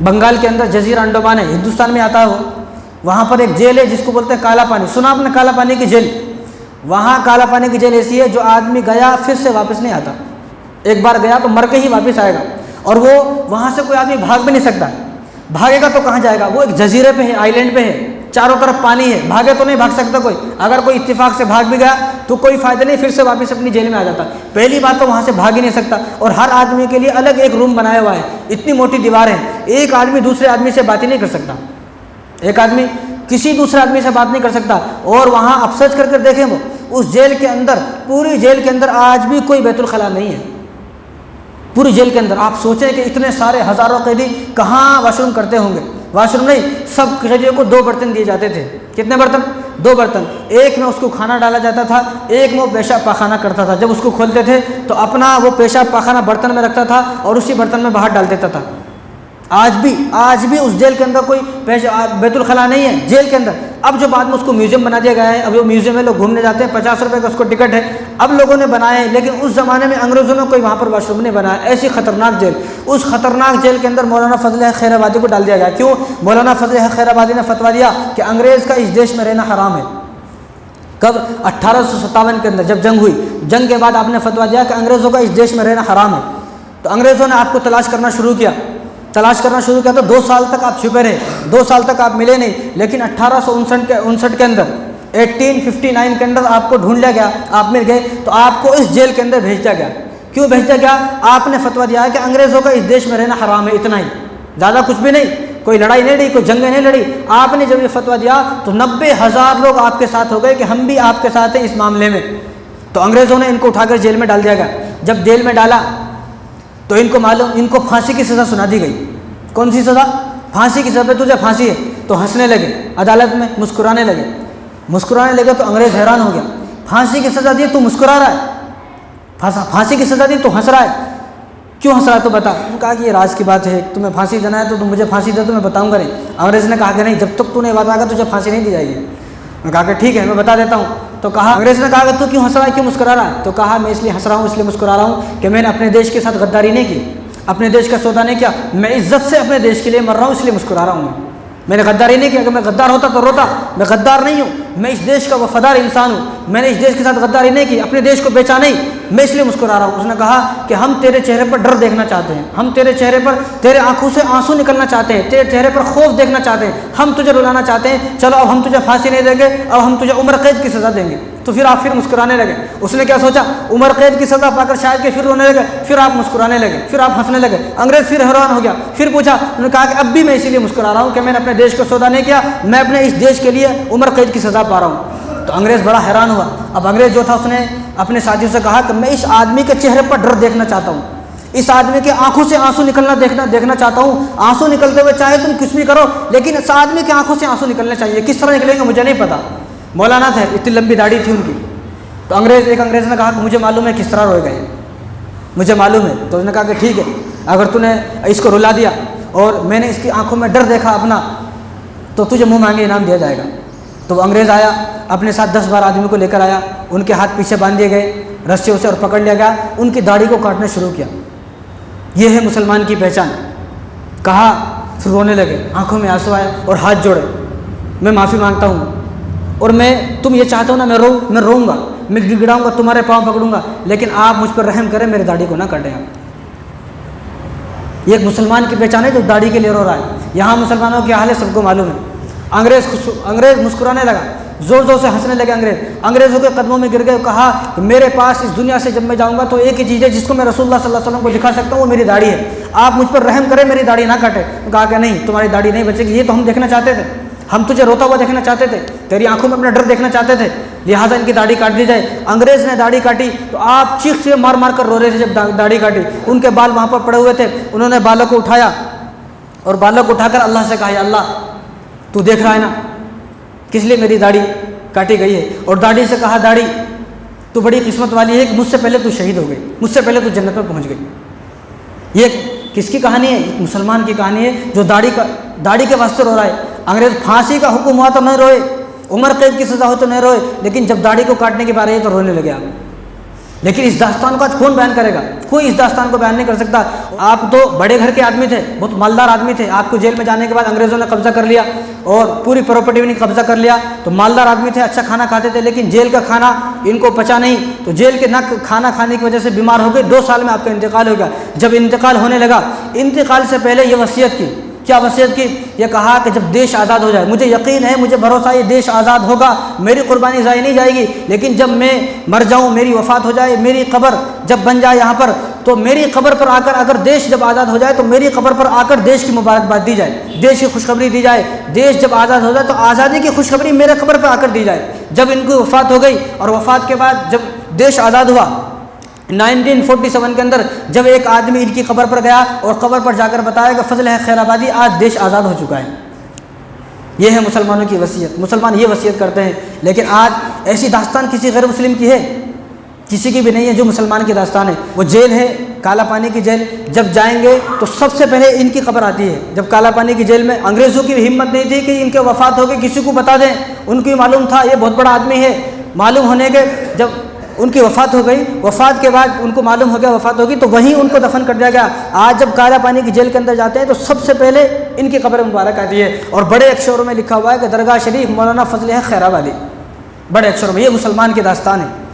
बंगाल के अंदर जजीरा अंडोमान है, हिंदुस्तान में आता हो, वहाँ पर एक जेल है जिसको बोलते हैं काला पानी। सुना आपने काला पानी की जेल? वहाँ काला पानी की जेल ऐसी है जो आदमी गया फिर से वापस नहीं आता, एक बार गया तो मर के ही वापस आएगा। और वो वहाँ से कोई आदमी भाग भी नहीं सकता, भागेगा तो कहाँ जाएगा? वो एक जजीरे पे है, आइलैंड पे है, चारों तरफ पानी है, भागे तो नहीं भाग सकता कोई। अगर कोई इत्तेफाक से भाग भी गया तो कोई फ़ायदा नहीं, फिर से वापस अपनी जेल में आ जाता। पहली बात तो वहाँ से भाग ही नहीं सकता। और हर आदमी के लिए अलग एक रूम बनाया हुआ है, इतनी मोटी दीवार है, एक आदमी दूसरे आदमी से बात ही नहीं कर सकता, एक आदमी किसी दूसरे आदमी से बात नहीं कर सकता। और वहाँ आप सर्च करके देखें, वो उस जेल के अंदर, पूरी जेल के अंदर आज भी कोई बैतुल खला नहीं है, पूरी जेल के अंदर। आप सोचें कि इतने सारे हज़ारों कैदी कहाँ वॉशरूम करते होंगे? वॉशरूम नहीं, सब कैदियों को 2 बर्तन दिए जाते थे। कितने बर्तन? 2 बर्तन। एक में उसको खाना डाला जाता था, एक में वो पेशाब पाखाना करता था। जब उसको खोलते थे तो अपना वो पेशाब पाखाना बर्तन में रखता था और उसी बर्तन में बाहर डाल देता था। आज भी उस जेल के अंदर कोई बैतुल खला नहीं है, जेल के अंदर। अब जो बाद में उसको म्यूज़ियम बना दिया गया है, अब वो म्यूज़ियम में लोग घूमने जाते हैं, 50 रुपये का उसको टिकट है, अब लोगों ने बनाए हैं। लेकिन उस ज़माने में अंग्रेज़ों ने कोई वहाँ पर वॉशरूम नहीं बनाया। ऐसी ख़तरनाक जेल, उस ख़तरनाक जेल के अंदर मौलाना फजल खैराबादी को डाल दिया गया। क्यों? मौलाना फजल खैराबादी ने फतवा दिया कि अंग्रेज़ का इस देश में रहना हराम है। कब? 1857 के अंदर जब जंग हुई, जंग के बाद आपने फतवा दिया कि अंग्रेज़ों का इस देश में रहना हराम है। तो अंग्रेज़ों ने आपको तलाश करना शुरू किया तो 2 साल तक आप छुपे रहे, 2 साल तक आप मिले नहीं। लेकिन 1859 के अंदर, 1859 के अंदर आपको ढूंढ लिया गया, आप मिल गए, तो आपको इस जेल के अंदर भेज दिया गया। क्यों भेज दिया गया? आपने फतवा दिया है कि अंग्रेज़ों का इस देश में रहना हराम है, इतना ही, ज़्यादा कुछ भी नहीं, कोई लड़ाई नहीं लड़ी, कोई जंग नहीं लड़ी। आपने जब ये फतवा दिया तो 90,000 लोग आपके साथ हो गए कि हम भी आपके साथ हैं इस मामले में। तो अंग्रेज़ों ने इनको उठाकर जेल में डाल दिया गया। जब जेल में डाला तो इनको फांसी की सज़ा सुना दी गई। कौन सी सज़ा? फांसी की सज़ा। तुझे फांसी है, तो हंसने लगे अदालत में, मुस्कुराने लगे। तो अंग्रेज़ हैरान हो गया, फांसी की सज़ा दी तू मुस्कुरा रहा है, फांसी की सज़ा दी तो हंस रहा है, क्यों हंस रहा है तो बता। उन्होंने कहा कि ये राज की बात है, तुम्हें फांसी देना है तो तुम मुझे फांसी दे तो मैं बताऊँगा नहीं। अंग्रेज़ ने कहा कि नहीं, जब तक तूने बताएगा तुझे फांसी नहीं दी जाएगी। मैं कहा कि ठीक है, मैं बता देता हूँ। तो कहा, अंग्रेज़ ने कहा कि तू क्यों हंस रहा है, क्यों मुस्कुरा रहा है? तो कहा, मैं इसलिए हंस रहा हूँ, इसलिए मुस्कुरा रहा हूँ कि मैंने अपने देश के साथ गद्दारी नहीं की, अपने देश का सौदा नहीं किया, मैं इज्जत से अपने देश के लिए मर रहा हूँ, इसलिए मुस्कुरा रहा हूँ। मैंने गद्दारी नहीं किया। अगर मैं गद्दार होता तो रोता, मैं गद्दार नहीं हूँ, मैं इस देश का वफादार इंसान हूँ, मैंने इस देश के साथ गद्दारी नहीं की, अपने देश को बेचा नहीं, मैं इसलिए मुस्कुरा रहा हूँ। उसने कहा कि हम तेरे चेहरे पर डर देखना चाहते हैं, हम तेरे चेहरे पर, तेरे आंखों से आंसू निकलना चाहते हैं, तेरे चेहरे पर खौफ देखना चाहते हैं, हम तुझे रुलाना चाहते हैं। चलो अब हम तुझे फांसी नहीं देंगे, अब हम तुझे उम्र कैद की सज़ा देंगे। तो फिर आप फिर मुस्कुराने लगे। उसने क्या सोचा? उम्र कैद की सज़ा पाकर शायद कि फिर रोने लगे, फिर आप मुस्कुराने लगे, फिर आप हंसने लगे। अंग्रेज़ फिर हैरान हो गया, फिर पूछा। उन्होंने कहा कि अब भी मैं इसीलिए मुस्कुरा रहा हूँ कि मैंने अपने देश को सौदा नहीं किया, मैं अपने इस देश के लिए उम्र कैद की सज़ा पा रहा हूँ। तो अंग्रेज़ बड़ा हैरान हुआ। अब अंग्रेज़ जो था उसने अपने साथियों से कहा कि मैं इस आदमी के चेहरे पर डर देखना चाहता हूँ, इस आदमी के आंखों से आंसू निकलना देखना चाहता हूँ। आंसू निकलते हुए चाहे तुम कुछ भी करो, लेकिन इस आदमी के आंखों से आंसू निकलने चाहिए। किस तरह निकलेंगे मुझे नहीं पता। मौलाना थे, इतनी लंबी दाढ़ी थी उनकी। तो एक अंग्रेज़ ने कहा कि मुझे मालूम है किस तरह रोएगा ये, मुझे मालूम है। तो उसने कहा कि ठीक है, अगर तूने इसको रुला दिया और मैंने इसकी आंखों में डर देखा अपना, तो तुझे मुँह मांगे इनाम दिया जाएगा। तो वो अंग्रेज़ आया, अपने साथ 10-12 आदमी को लेकर आया, उनके हाथ पीछे बांध दिए गए रस्सियों से और पकड़ लिया गया, उनकी दाढ़ी को काटना शुरू किया। ये है मुसलमान की पहचान। कहा, फिर रोने लगे, आंखों में आंसू आए और हाथ जोड़े, मैं माफ़ी मांगता हूँ और तुम ये चाहते हो ना मैं रोऊंगा, मैं गिड़गिड़ाऊंगा, तुम्हारे पाँव पकड़ूंगा, लेकिन आप मुझ पर रहम करें, मेरी दाढ़ी को ना काटें आप। ये एक मुसलमान की पहचान है जो दाढ़ी के लिए रो रहा है। यहाँ मुसलमानों की हाल है सबको मालूम है। अंग्रेज़ मुस्कुराने लगा, ज़ोर ज़ोर से हंसने लगे। अंग्रेज़ों के कदमों में गिर गए। कहा कि मेरे पास इस दुनिया से जब मैं जाऊँगा तो एक ही चीज़ है जिसको मैं रसूलुल्लाह सल्लल्लाहु अलैहि वसल्लम को दिखा सकता हूँ, वो मेरी दाढ़ी है। आप मुझ पर रहम करें, मेरी दाढ़ी ना काटे। तो कहा कि नहीं, तुम्हारी दाढ़ी नहीं बचेगी। ये तो हम देखना चाहते थे, हम तुझे रोता हुआ देखना चाहते थे, तेरी आंखों में अपना डर देखना चाहते थे, लिहाजा इनकी दाढ़ी काट दी जाए। अंग्रेज़ ने दाढ़ी काटी तो आप चीख से मार मार कर रो रहे थे। जब दाढ़ी काटी, उनके बाल वहाँ पर पड़े हुए थे, उन्होंने बालों को उठाया और बालों को उठाकर अल्लाह से कहा, अल्लाह तू देख रहा है ना किस लिए मेरी दाढ़ी काटी गई है। और दाढ़ी से कहा, दाढ़ी तू बड़ी किस्मत वाली है कि मुझसे पहले तू शहीद हो गई, मुझसे पहले तू जन्नत में पहुँच गई। ये किसकी कहानी है? मुसलमान की कहानी है जो दाढ़ी के वास्ते रो रहा है। अंग्रेज़ फांसी का हुक्म हुआ तो नहीं रोए, उम्र कैद की सज़ा हो तो नहीं रोए, लेकिन जब दाढ़ी को काटने की बात आई तो रोने लगे आप। लेकिन इस दास्तान को आज कौन बयान करेगा? कोई इस दास्तान को बयान नहीं कर सकता। आप तो बड़े घर के आदमी थे, बहुत मालदार आदमी थे, आपको जेल में जाने के बाद अंग्रेज़ों ने कब्जा कर लिया और पूरी प्रॉपर्टी भी कब्जा कर लिया, तो मालदार आदमी थे, अच्छा खाना खाते थे, लेकिन जेल का खाना इनको पचा नहीं, तो जेल के न खाना खाने की वजह से बीमार हो गए। 2 साल में आपका इंतकाल हो गया। जब इंतकाल होने लगा, इंतकाल से पहले ये वसीयत की। क्या वसीयत की? ये कहा कि जब देश आज़ाद हो जाए, मुझे यकीन है, मुझे भरोसा है, ये देश आज़ाद होगा, मेरी कुर्बानी ज़ाया नहीं जाएगी, लेकिन जब मैं मर जाऊँ, मेरी वफ़ात हो जाए, मेरी कब्र जब बन जाए यहाँ पर, तो मेरी कब्र पर आकर, अगर देश जब आज़ाद हो जाए तो मेरी कब्र पर आकर देश की मुबारकबाद दी जाए, देश की खुशखबरी दी जाए। देश जब आज़ाद हो जाए तो आज़ादी की खुशखबरी मेरे कब्र पर आकर दी जाए। जब इनकी वफ़ात हो गई और वफ़ात के बाद जब देश आज़ाद हुआ 1947 के अंदर, जब एक आदमी इनकी कब्र पर गया और कब्र पर जाकर बताया कि फजल है खैराबादी, आज देश आज़ाद हो चुका है। ये है मुसलमानों की वसीयत। मुसलमान ये वसीयत करते हैं, लेकिन आज ऐसी दास्तान किसी गैर मुस्लिम की है? किसी की भी नहीं है जो मुसलमान की दास्तान है। वो जेल है, काला पानी की जेल, जब जाएंगे तो सबसे पहले इनकी कब्र आती है। जब काला पानी की जेल में अंग्रेज़ों की हिम्मत नहीं थी कि इनके वफ़ात हो गई, किसी को बता दें, उनको मालूम था ये बहुत बड़ा आदमी है। मालूम होने के जब उनकी वफ़ात हो गई, वफ़ात के बाद उनको मालूम हो गया वफ़ात होगी, तो वहीं उनको दफन कर दिया गया। आज जब काला पानी की जेल के अंदर जाते हैं तो सबसे पहले इनकी कब्र मुबारक आती है और बड़े अक्षरों में लिखा हुआ है कि दरगाह शरीफ मौलाना फजल है खैराबादी, बड़े अक्षरों में। ये मुसलमान की दास्तान है।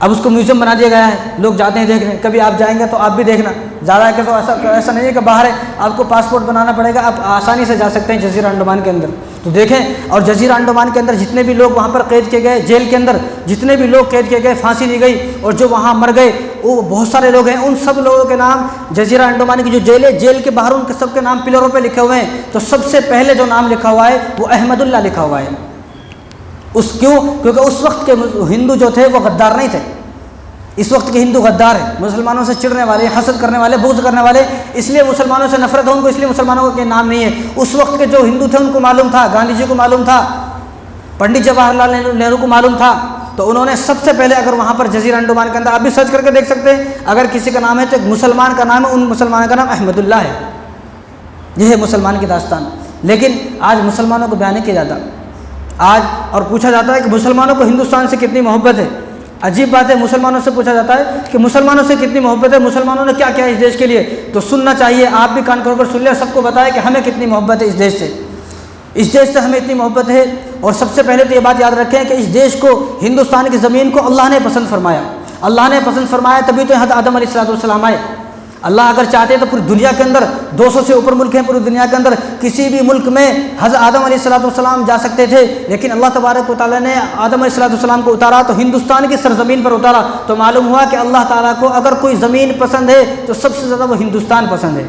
अब उसको म्यूज़ियम बना दिया गया है, लोग जाते हैं देखने। कभी आप जाएंगे तो आप भी देखना। ज़्यादा है कि तो ऐसा नहीं है कि बाहर है, आपको पासपोर्ट बनाना पड़ेगा, आप आसानी से जा सकते हैं जज़ीरा अंडमान के अंदर। तो देखें, और जज़ीरा अंडमान के अंदर जितने भी लोग वहाँ पर कैद किए गए, जेल के अंदर जितने भी लोग कैद किए गए, फांसी दी गई और जो वहाँ मर गए, वो बहुत सारे लोग हैं। उन सब लोगों के नाम जज़ीरा अंडमान की जो जेल है, जेल के बाहर उनके सबके नाम पिलरों पर लिखे हुए हैं। तो सबसे पहले जो नाम लिखा हुआ है वो अहमदुल्ला लिखा हुआ है। क्यों? क्योंकि उस वक्त के हिंदू जो थे वो गद्दार नहीं थे। इस वक्त के हिंदू गद्दार है, मुसलमानों से चिढ़ने वाले, हसद करने वाले, बुग़्ज़ करने वाले, इसलिए मुसलमानों से नफरत है उनको, इसलिए मुसलमानों के नाम नहीं है। उस वक्त के जो हिंदू थे उनको मालूम था, गांधी जी को मालूम था, पंडित जवाहरलाल नेहरू को मालूम था, तो उन्होंने सबसे पहले, अगर वहाँ पर जज़ीरा अंडमान के अंदर आप भी सर्च करके देख सकते हैं, अगर किसी का नाम है तो एक मुसलमान का नाम है, उन मुसलमान का नाम अहमदुल्ला है। यह है मुसलमान की दास्तान। लेकिन आज मुसलमानों को बयान नहीं किया जाता। आज और पूछा जाता है कि मुसलमानों को हिंदुस्तान से कितनी मोहब्बत है। अजीब बात है, मुसलमानों से पूछा जाता है कि मुसलमानों से कितनी मोहब्बत है, मुसलमानों ने क्या किया इस देश के लिए। तो सुनना चाहिए, आप भी कान खोलकर सुन लें, सबको बताएं कि हमें कितनी मोहब्बत है इस देश से। इस देश से हमें इतनी मोहब्बत है। और सबसे पहले तो ये बात याद रखें कि इस देश को, हिंदुस्तान की ज़मीन को अल्लाह ने पसंद फरमाया। अल्लाह ने पसंद फरमाया तभी तो हज़रत आदम अलैहिस्सलाम आए। अल्लाह अगर चाहते तो पूरी दुनिया के अंदर 200 से ऊपर मुल्क हैं, पूरी दुनिया के अंदर किसी भी मुल्क में हज़रत आदम अलैहिस्सलाम जा सकते थे, लेकिन अल्लाह तबारक व तआला ने आदम अलैहिस्सलाम को उतारा तो हिंदुस्तान की सरजमीन पर उतारा। तो मालूम हुआ कि अल्लाह ताला को अगर कोई ज़मीन पसंद है तो सबसे ज़्यादा वो हिंदुस्तान पसंद है।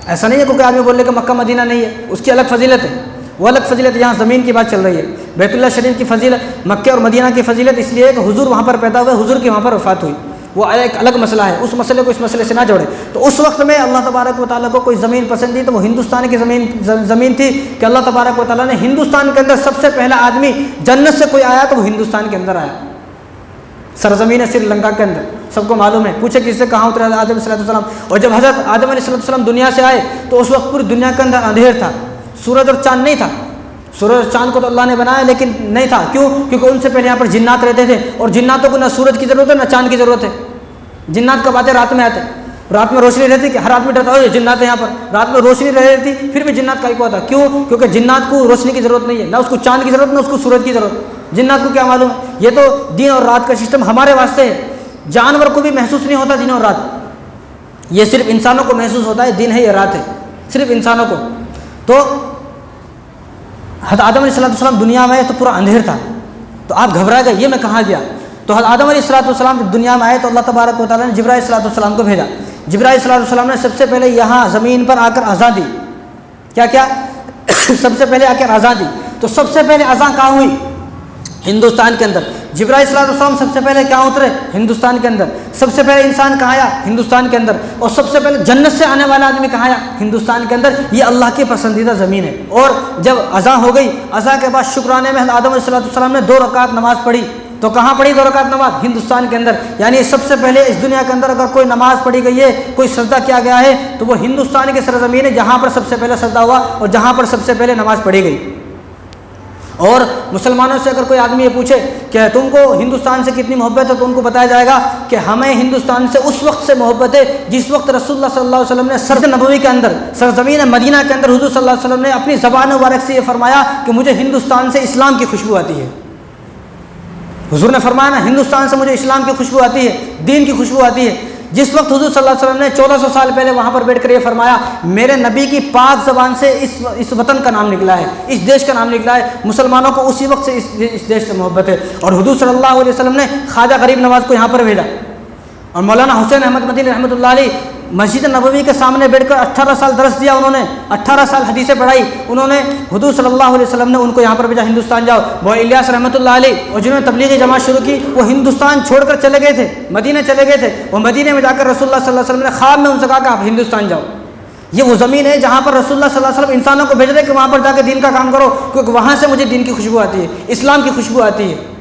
ऐसा नहीं है क्योंकि आदमी बोले कि मक्का मदीना नहीं है, उसकी अलग फजीलत है, वो अलग फजीलत। यहाँ ज़मीन की बात चल रही है। बैतुल्लाह शरीफ की फजीलत, मक्के और मदीना की फजीलत इसलिए कि हुजूर वहाँ पर पैदा हुए, हुजूर की वहाँ पर वफ़ात हुई, वो एक अलग मसला है। उस मसले को इस मसले से ना जोड़े। तो उस वक्त में अल्लाह तबारक व तआला को कोई ज़मीन पसंद थी तो वो हिंदुस्तान की ज़मीन थी कि अल्लाह तबारक व तआला ने हिंदुस्तान के अंदर सबसे पहला आदमी जन्नत से कोई आया तो वो हिंदुस्तान के अंदर आया, सरजमीन है श्रीलंका के अंदर, सबको मालूम है। पूछे किससे, कहाँ उतरे आदम अलैहिस्सलाम। और जब हज़रत आदम अलैहिस्सलाम दुनिया से आए तो उस वक्त पूरी दुनिया के अंदर अंधेर था, सूरज और चाँद नहीं था। सूरज और चाँद को तो अल्लाह ने बनाया लेकिन नहीं था। क्यों? क्योंकि उनसे पहले यहाँ पर जिन्नात रहते थे और जिन्नातों को ना सूरज की ज़रूरत है ना चाँद की ज़रूरत है। जिन्नात कब आते? रात में आते। रात में रोशनी रहती कि हर आदमी डरता हो ये जिन्नात है यहाँ पर, रात में रोशनी रहती फिर भी जिन्नात का ही को आता। क्यों? क्योंकि जिन्नात को रोशनी की ज़रूरत नहीं है, ना उसको चाँद की ज़रूरत ना उसको सूरज की ज़रूरत। जिन्नात को क्या मालूम है? ये तो दिन और रात का सिस्टम हमारे वास्ते है, जानवर को भी महसूस नहीं होता दिन और रात, ये सिर्फ इंसानों को महसूस होता है दिन है या रात है, सिर्फ इंसानों को। तो हज़रत आदम अलैहिस्सलाम दुनिया में तो पूरा अंधेर था, तो आप घबरा गए ये मैं कहाँ गया। तो हज़रत आदम अलैहिस्सलाम जब दुनिया में आए तो अल्लाह तबारक व तआला ने जिब्राईल अलैहिस्सलाम को भेजा। जिब्राईल अलैहिस्सलाम ने सबसे पहले यहाँ ज़मीन पर आकर अज़ां दी। क्या क्या? सबसे पहले आकर अज़ां दी। तो सबसे पहले अज़ां कहाँ हुई? हिंदुस्तान के अंदर। जिब्राईल अलैहिस्सलाम सबसे पहले क्या उतरे? हिंदुस्तान के अंदर। सबसे पहले इंसान कहाँ आया? हिंदुस्तान के अंदर। और सबसे पहले जन्नत से आने वाला आदमी कहाँ आया? हिंदुस्तान के अंदर। ये अल्लाह की पसंदीदा ज़मीन है। और जब अज़ां हो गई, अज़ां के बाद शुक्राने में आदम अलैहिस्सलाम ने 2 रकात नमाज़ पढ़ी। तो कहाँ पढ़ी 2 रकात नमाज? हिंदुस्तान के अंदर। यानी सबसे पहले इस दुनिया के अंदर अगर कोई नमाज पढ़ी गई है, कोई सजदा किया गया है तो वो हिंदुस्तान की सरजमीन है जहाँ पर सबसे पहले सजदा हुआ और जहाँ पर सबसे पहले नमाज पढ़ी गई। और मुसलमानों से अगर कोई आदमी ये पूछे कि तुमको हिंदुस्तान से कितनी मोहब्बत है, तो उनको बताया जाएगा कि हमें हिंदुस्तान से उस वक्त से मोहब्बत है जिस वक्त रसूलुल्लाह सल्लल्लाहु अलैहि वसल्लम ने सरज़मीन नबवी के अंदर, सरज़मीन मदीना के अंदर हुज़ूर सल्लल्लाहु अलैहि वसल्लम ने अपनी ज़बान मुबारक से ये फरमाया कि मुझे हिंदुस्तान से इस्लाम की खुशबू आती है। हुज़ूर ने फरमाया ना, हिंदुस्तान से मुझे इस्लाम की खुशबू आती है, दीन की खुशबू आती है। जिस वक्त हुज़ूर सल्लल्लाहु अलैहि वसल्लम ने 1400 साल पहले वहाँ पर बैठकर ये फरमाया, मेरे नबी की पाक ज़बान से इस वतन का नाम निकला है, इस देश का नाम निकला है। मुसलमानों को उसी वक्त से इस देश से मोहब्बत है। और हुज़ूर सल्लल्लाहु अलैहि वसल्लम ने ख्वाजा गरीब नवाज़ को यहाँ पर भेजा, और मौलाना हुसैन अहमद मदनी रहमतुल्लाह अलैह मस्जिद नबवी के सामने बैठकर 18 साल दरस दिया उन्होंने, 18 साल हदीसें पढ़ाई उन्होंने। हुज़ूर सल्लल्लाहु अलैहि वसल्लम ने उनको यहाँ पर भेजा, हिंदुस्तान जाओ। वो इलियास रहमतुल्लाह अलैह और जिन्होंने तबलीगी जमात शुरू की, वो हिंदुस्तान छोड़कर चले गए थे, मदीने चले गए थे। वो मदीने में जाकर रसूलुल्लाह सल्लल्लाहु अलैहि वसल्लम ने ख्वाब में उनसे कहा कि आप हिंदुस्तान जाओ। ये वो ज़मीन है जहाँ पर रसूलुल्लाह सल्लल्लाहु अलैहि वसल्लम इंसानों को भेज रहे कि वहाँ पर जाकर दीन का काम करो, क्योंकि वहाँ से मुझे दीन की खुशबू आती है, इस्लाम की खुशबू आती है।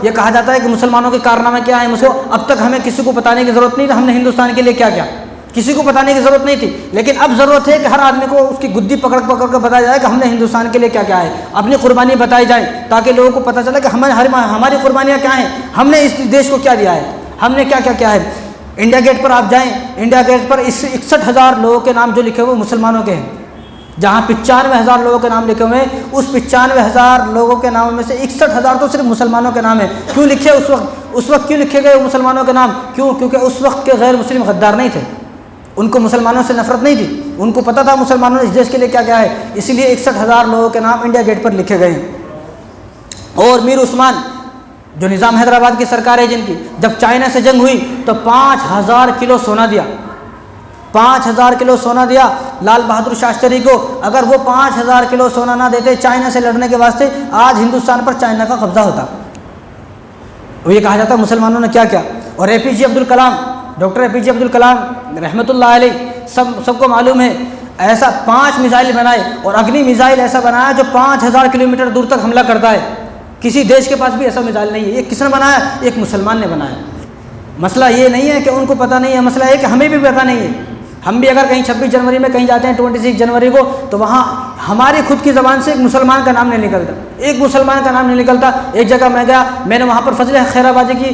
ये कहा जाता है कि मुसलमानों के कारनामे क्या है, मुझको अब तक हमें किसी को बताने की ज़रूरत नहीं थी, हमने हिंदुस्तान के लिए क्या क्या, किसी को बताने की ज़रूरत नहीं थी। लेकिन अब ज़रूरत है कि हर आदमी को उसकी गुद्दी पकड़ पकड़ कर बताया जाए कि हमने हिंदुस्तान के लिए क्या क्या है, अपनी कुर्बानी बताई जाए, ताकि लोगों को पता चले कि हमारी कुर्बानियाँ क्या हैं, हमने इस देश को क्या दिया है, हमने क्या क्या क्या है। इंडिया गेट पर आप जाएँ, इंडिया गेट पर इस 61,000 लोगों के नाम जो लिखे हुए मुसलमानों के हैं, जहाँ 95,000 लोगों के नाम लिखे हुए हैं, उस 95,000 लोगों के नामों में से 61,000 तो सिर्फ मुसलमानों के नाम है। क्यों लिखे उस वक्त क्यों लिखे गए मुसलमानों के नाम? क्यों? क्योंकि उस वक्त के गैर मुस्लिम गद्दार नहीं थे, उनको मुसलमानों से नफरत नहीं थी, उनको पता था मुसलमानों ने इस देश के लिए क्या क्या है, इसीलिए 61,000 लोगों के नाम इंडिया गेट पर लिखे गए हैं। और मीर उस्मान जो निज़ाम हैदराबाद की सरकार है जिनकी, जब चाइना से जंग हुई तो 5,000 किलो सोना दिया, 5,000 किलो सोना दिया लाल बहादुर शास्त्री को। अगर वो 5,000 किलो सोना ना देते चाइना से लड़ने के वास्ते, आज हिंदुस्तान पर चाइना का कब्जा होता। वो ये कहा जाता मुसलमानों ने क्या क्या। और APJ Abdul Kalam, doctor APJ Abdul Kalam रहमतुल्लाह अलैह, सबको मालूम है, ऐसा 5 मिसाइल बनाए, और अग्नि मिसाइल ऐसा बनाया जो 5,000 किलोमीटर दूर तक हमला करता है। किसी देश के पास भी ऐसा मिसाइल नहीं है। ये किसने बनाया? एक मुसलमान ने बनाया। मसला ये नहीं है कि उनको पता नहीं है, मसला है कि हमें भी पता नहीं है। हम भी अगर कहीं 26 जनवरी में कहीं जाते हैं 26 जनवरी को, तो वहाँ हमारी खुद की ज़बान से एक मुसलमान का नाम नहीं निकलता, एक मुसलमान का नाम नहीं निकलता। एक जगह मैं गया, मैंने वहाँ पर फजल खैराबादी की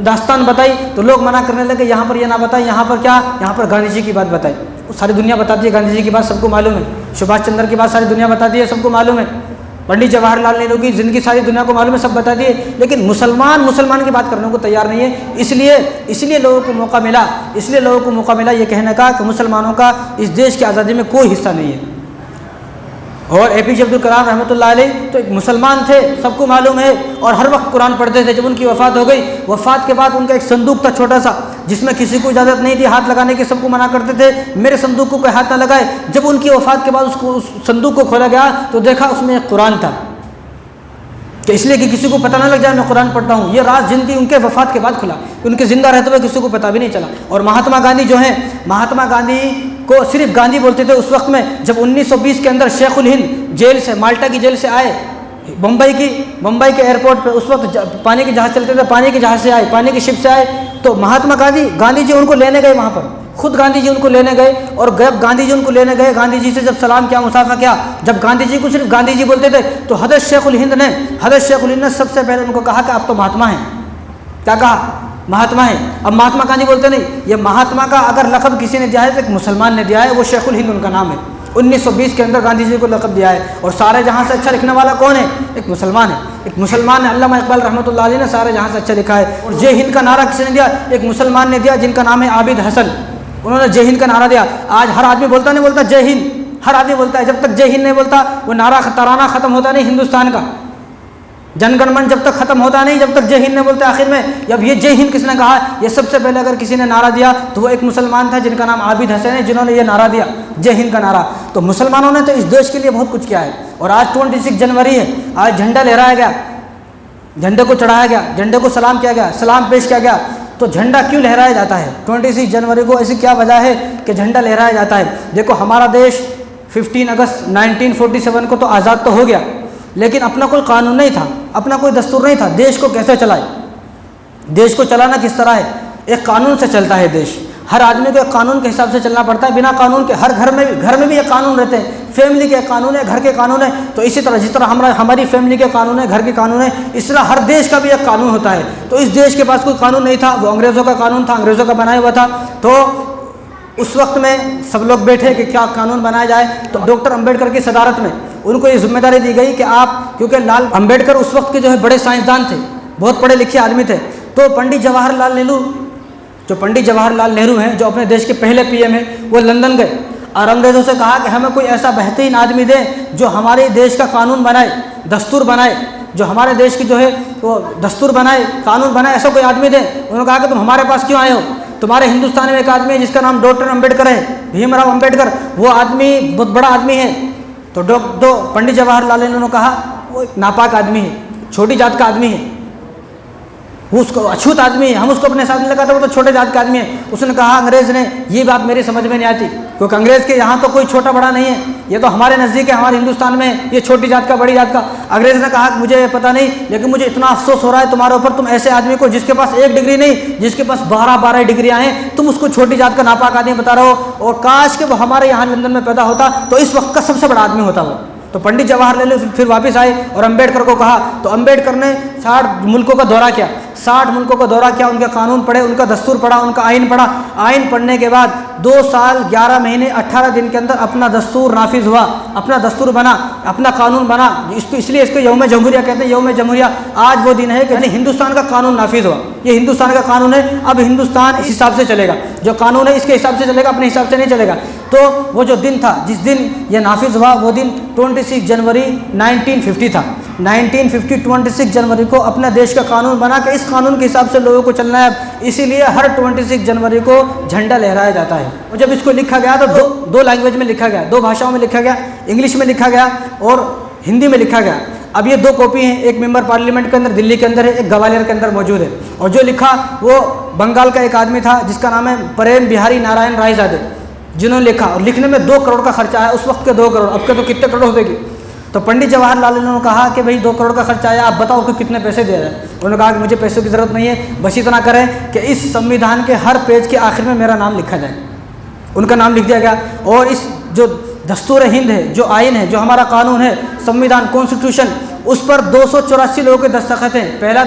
दास्तान बताई तो लोग मना करने लगे, यहाँ पर ये ना बताएं, यहाँ पर क्या, यहाँ पर गांधी जी की बात बताई। सारी दुनिया बताती है गांधी जी की बात, सबको मालूम है। सुभाष चंद्र की बात सारी दुनिया बताती है, सबको मालूम है। पंडित जवाहरलाल नेहरू की ज़िंदगी सारी दुनिया को मालूम है, सब बता दिए। लेकिन मुसलमान की बात करने को तैयार नहीं है। इसलिए लोगों को मौका मिला, ये कहने का कि मुसलमानों का इस देश की आज़ादी में कोई हिस्सा नहीं है। और APJ अब्दुल कलाम रहमतुल्लाह अलैह तो एक मुसलमान थे, सबको मालूम है, और हर वक्त कुरान पढ़ते थे। जब उनकी वफ़ात हो गई, वफ़ात के बाद उनका एक संदूक था छोटा सा, जिसमें किसी को इजाज़त नहीं थी हाथ लगाने की, सबको मना करते थे मेरे संदूक को कोई हाथ ना लगाए। जब उनकी वफ़ात के बाद उस संदूक को खोला गया तो देखा उसमें एक कुरान था, कि इसलिए कि किसी को पता ना लग जाए मैं कुरान पढ़ता हूँ। ये राज जिनकी उनके वफ़ात के बाद खुला, उनके ज़िंदा रहते हुए किसी को पता भी नहीं चला। और महात्मा गांधी जो हैं, महात्मा गांधी को सिर्फ गांधी बोलते थे उस वक्त में, जब 1920 के अंदर शेखुल हिंद जेल से, माल्टा की जेल से आए, बम्बई के एयरपोर्ट पे उस वक्त पानी के जहाज़ चलते थे, पानी के जहाज़ से आए, पानी की शिप से आए, तो महात्मा गांधी जी उनको लेने गए वहाँ पर, खुद गांधी जी उनको लेने गए। और जब गांधी जी उनको लेने गए, गांधी जी से जब सलाम किया, मुसाफा किया, जब गांधी जी को सिर्फ गांधी जी बोलते थे, तो हज़रत शेखुल हिंद ने सबसे पहले उनको कहा कि आप तो महात्मा हैं। क्या कहा? महात्मा है। अब महात्मा गांधी बोलते नहीं, ये महात्मा का अगर लक़ब किसी ने दिया है तो एक मुसलमान ने दिया है, वो शेखुल हिंद उनका नाम है। 1920 के अंदर गांधी जी को लक़ब दिया है। और सारे जहाँ से अच्छा लिखने वाला कौन है? एक मुसलमान है। एक मुसलमान ने, अल्लामा इकबाल रहमतुल्लाह अलैह ने सारे जहाँ से अच्छा लिखा है। और जय हिंद का नारा किसने दिया? एक मुसलमान ने दिया, जिनका नाम है आबिद हसन। उन्होंने जय हिंद का नारा दिया। आज हर आदमी बोलता नहीं बोलता जय हिंद, हर आदमी बोलता है। जब तक जय हिंद नहीं बोलता, वो नारा तराना ख़त्म होता नहीं हिंदुस्तान का। जनगणमन जब तक ख़त्म होता नहीं, जब तक जय हिंद नहीं बोलते। आखिर में अब ये जय हिंद किसने कहा? ये सबसे पहले अगर किसी ने नारा दिया तो वो एक मुसलमान था, जिनका नाम आबिद हसन है, जिन्होंने ये नारा दिया, जय हिंद का नारा। तो मुसलमानों ने तो इस देश के लिए बहुत कुछ किया है। और आज 26 जनवरी है, आज झंडा लहराया गया, झंडे को चढ़ाया गया, झंडे को सलाम किया गया, सलाम पेश किया गया। तो झंडा क्यों लहराया जाता है 26 जनवरी को? ऐसी क्या वजह है कि झंडा लहराया जाता है? देखो, हमारा देश 15 अगस्त 1947 को तो आज़ाद तो हो गया, लेकिन अपना कोई कानून नहीं था, अपना कोई दस्तूर नहीं था। देश को कैसे चलाए? देश को चलाना किस तरह है? एक कानून से चलता है देश। हर आदमी को कानून के हिसाब से चलना पड़ता है। बिना कानून के हर घर में भी ये कानून रहते हैं। फैमिली के कानून है, घर के कानून है। तो इसी तरह जिस तरह हमारी फैमिली के कानून है, घर के कानून है, इस तरह हर देश का भी एक कानून होता है। तो इस देश के पास कोई कानून नहीं था, वो अंग्रेज़ों का कानून था, अंग्रेज़ों का बनाया हुआ था। तो उस वक्त में सब लोग बैठे कि क्या कानून बनाया जाए। तो डॉक्टर अंबेडकर की सदारत में उनको ये जिम्मेदारी दी गई कि आप, क्योंकि लाल अंबेडकर उस वक्त के जो है बड़े साइंसदान थे, बहुत पढ़े लिखे आदमी थे। तो पंडित जवाहरलाल नेहरू हैं, जो अपने देश के पहले पीएम हैं, वो लंदन गए और अंग्रेज़ों से कहा कि हमें कोई ऐसा बेहतरीन आदमी दें जो हमारे देश का कानून बनाए, दस्तूर बनाए, जो हमारे देश की जो है वो दस्तूर बनाए, कानून बनाए, ऐसा कोई आदमी दें। उन्होंने कहा कि तुम हमारे पास क्यों आए हो? तुम्हारे हिंदुस्तान में एक आदमी है जिसका नाम डॉक्टर अंबेडकर है, भीमराव अंबेडकर, वो आदमी बहुत बड़ा आदमी है। तो पंडित जवाहरलाल नेहरू ने कहा वो एक नापाक आदमी है, छोटी जात का आदमी है, वो उसको अछूत आदमी है, हम उसको अपने साथ नहीं लगाते, वो तो छोटे जात का आदमी है। उसने कहा अंग्रेज़ ने, ये बात मेरी समझ में नहीं आती, क्योंकि अंग्रेज़ के यहाँ तो कोई छोटा बड़ा नहीं है, ये तो हमारे नज़दीक है, हमारे हिंदुस्तान में ये छोटी जात का बड़ी जात का। अंग्रेज़ ने कहा मुझे पता नहीं, लेकिन मुझे इतना अफसोस हो रहा है तुम्हारे ऊपर, तुम ऐसे आदमी को जिसके पास 1 डिग्री नहीं, जिसके पास 12 डिग्रियाँ हैं, तुम उसको छोटी जात का नापाक आदमी बता रहे हो। और काश के वो हमारे यहाँ लंदन में पैदा होता तो इस वक्त का सबसे बड़ा आदमी होता वो। तो पंडित जवाहरलाल नेहरू फिर वापस आए और अंबेडकर को कहा। तो अंबेडकर ने 60 मुल्कों का दौरा किया, 60 मुल्कों का दौरा किया, उनके कानून पढ़े, उनका दस्तूर पढ़ा, उनका आइन पढ़ा। आइन पढ़ने के बाद 2 साल 11 महीने 18 दिन के अंदर अपना दस्तूर नाफिज हुआ, अपना दस्तूर बना, अपना कानून बना। इसलिए इसको यौम जमहूरिया कहते हैं। यौम जमहूरिया आज वो दिन है कि हिंदुस्तान का कानून नाफिज हुआ। ये हिंदुस्तान का कानून है, अब हिंदुस्तान इस हिसाब से चलेगा, जो कानून है इसके हिसाब से चलेगा, अपने हिसाब से नहीं चलेगा। तो वो जो दिन था जिस दिन ये नाफिज हुआ, वो दिन 26 जनवरी 1950 था। 1950 26 जनवरी को अपने देश का कानून बना के इस कानून के हिसाब से लोगों को चलना है। इसीलिए हर 26 जनवरी को झंडा लहराया जाता है। और जब इसको लिखा गया तो दो लैंग्वेज में लिखा गया, 2 भाषाओं में लिखा गया, इंग्लिश में लिखा गया और हिंदी में लिखा गया। अब ये 2 कॉपी हैं, एक मेंबर पार्लियामेंट के अंदर दिल्ली के अंदर है, एक ग्वालियर के अंदर मौजूद है। और जो लिखा वो बंगाल का एक आदमी था जिसका नाम है प्रेम बिहारी नारायण रायजादे, जिन्होंने लिखा। और लिखने में 2 करोड़ का खर्चा आया, उस वक्त के 2 करोड़, अब के तो कितने करोड़ हो गए। तो पंडित जवाहरलाल नेहरू ने कहा कि भाई 2 करोड़ का खर्चा आया, आप बताओ कि कितने पैसे दे रहे हैं। उन्होंने कहा कि मुझे पैसों की ज़रूरत नहीं है, बस इतना करें कि इस संविधान के हर पेज के आखिर में मेरा नाम लिखा जाए। उनका नाम लिख दिया गया। और इस जो दस्तूर हिंद है, जो आइन है, जो हमारा कानून है, संविधान कॉन्स्टिट्यूशन, उस पर 284 लोगों के दस्तखत हैं। पहला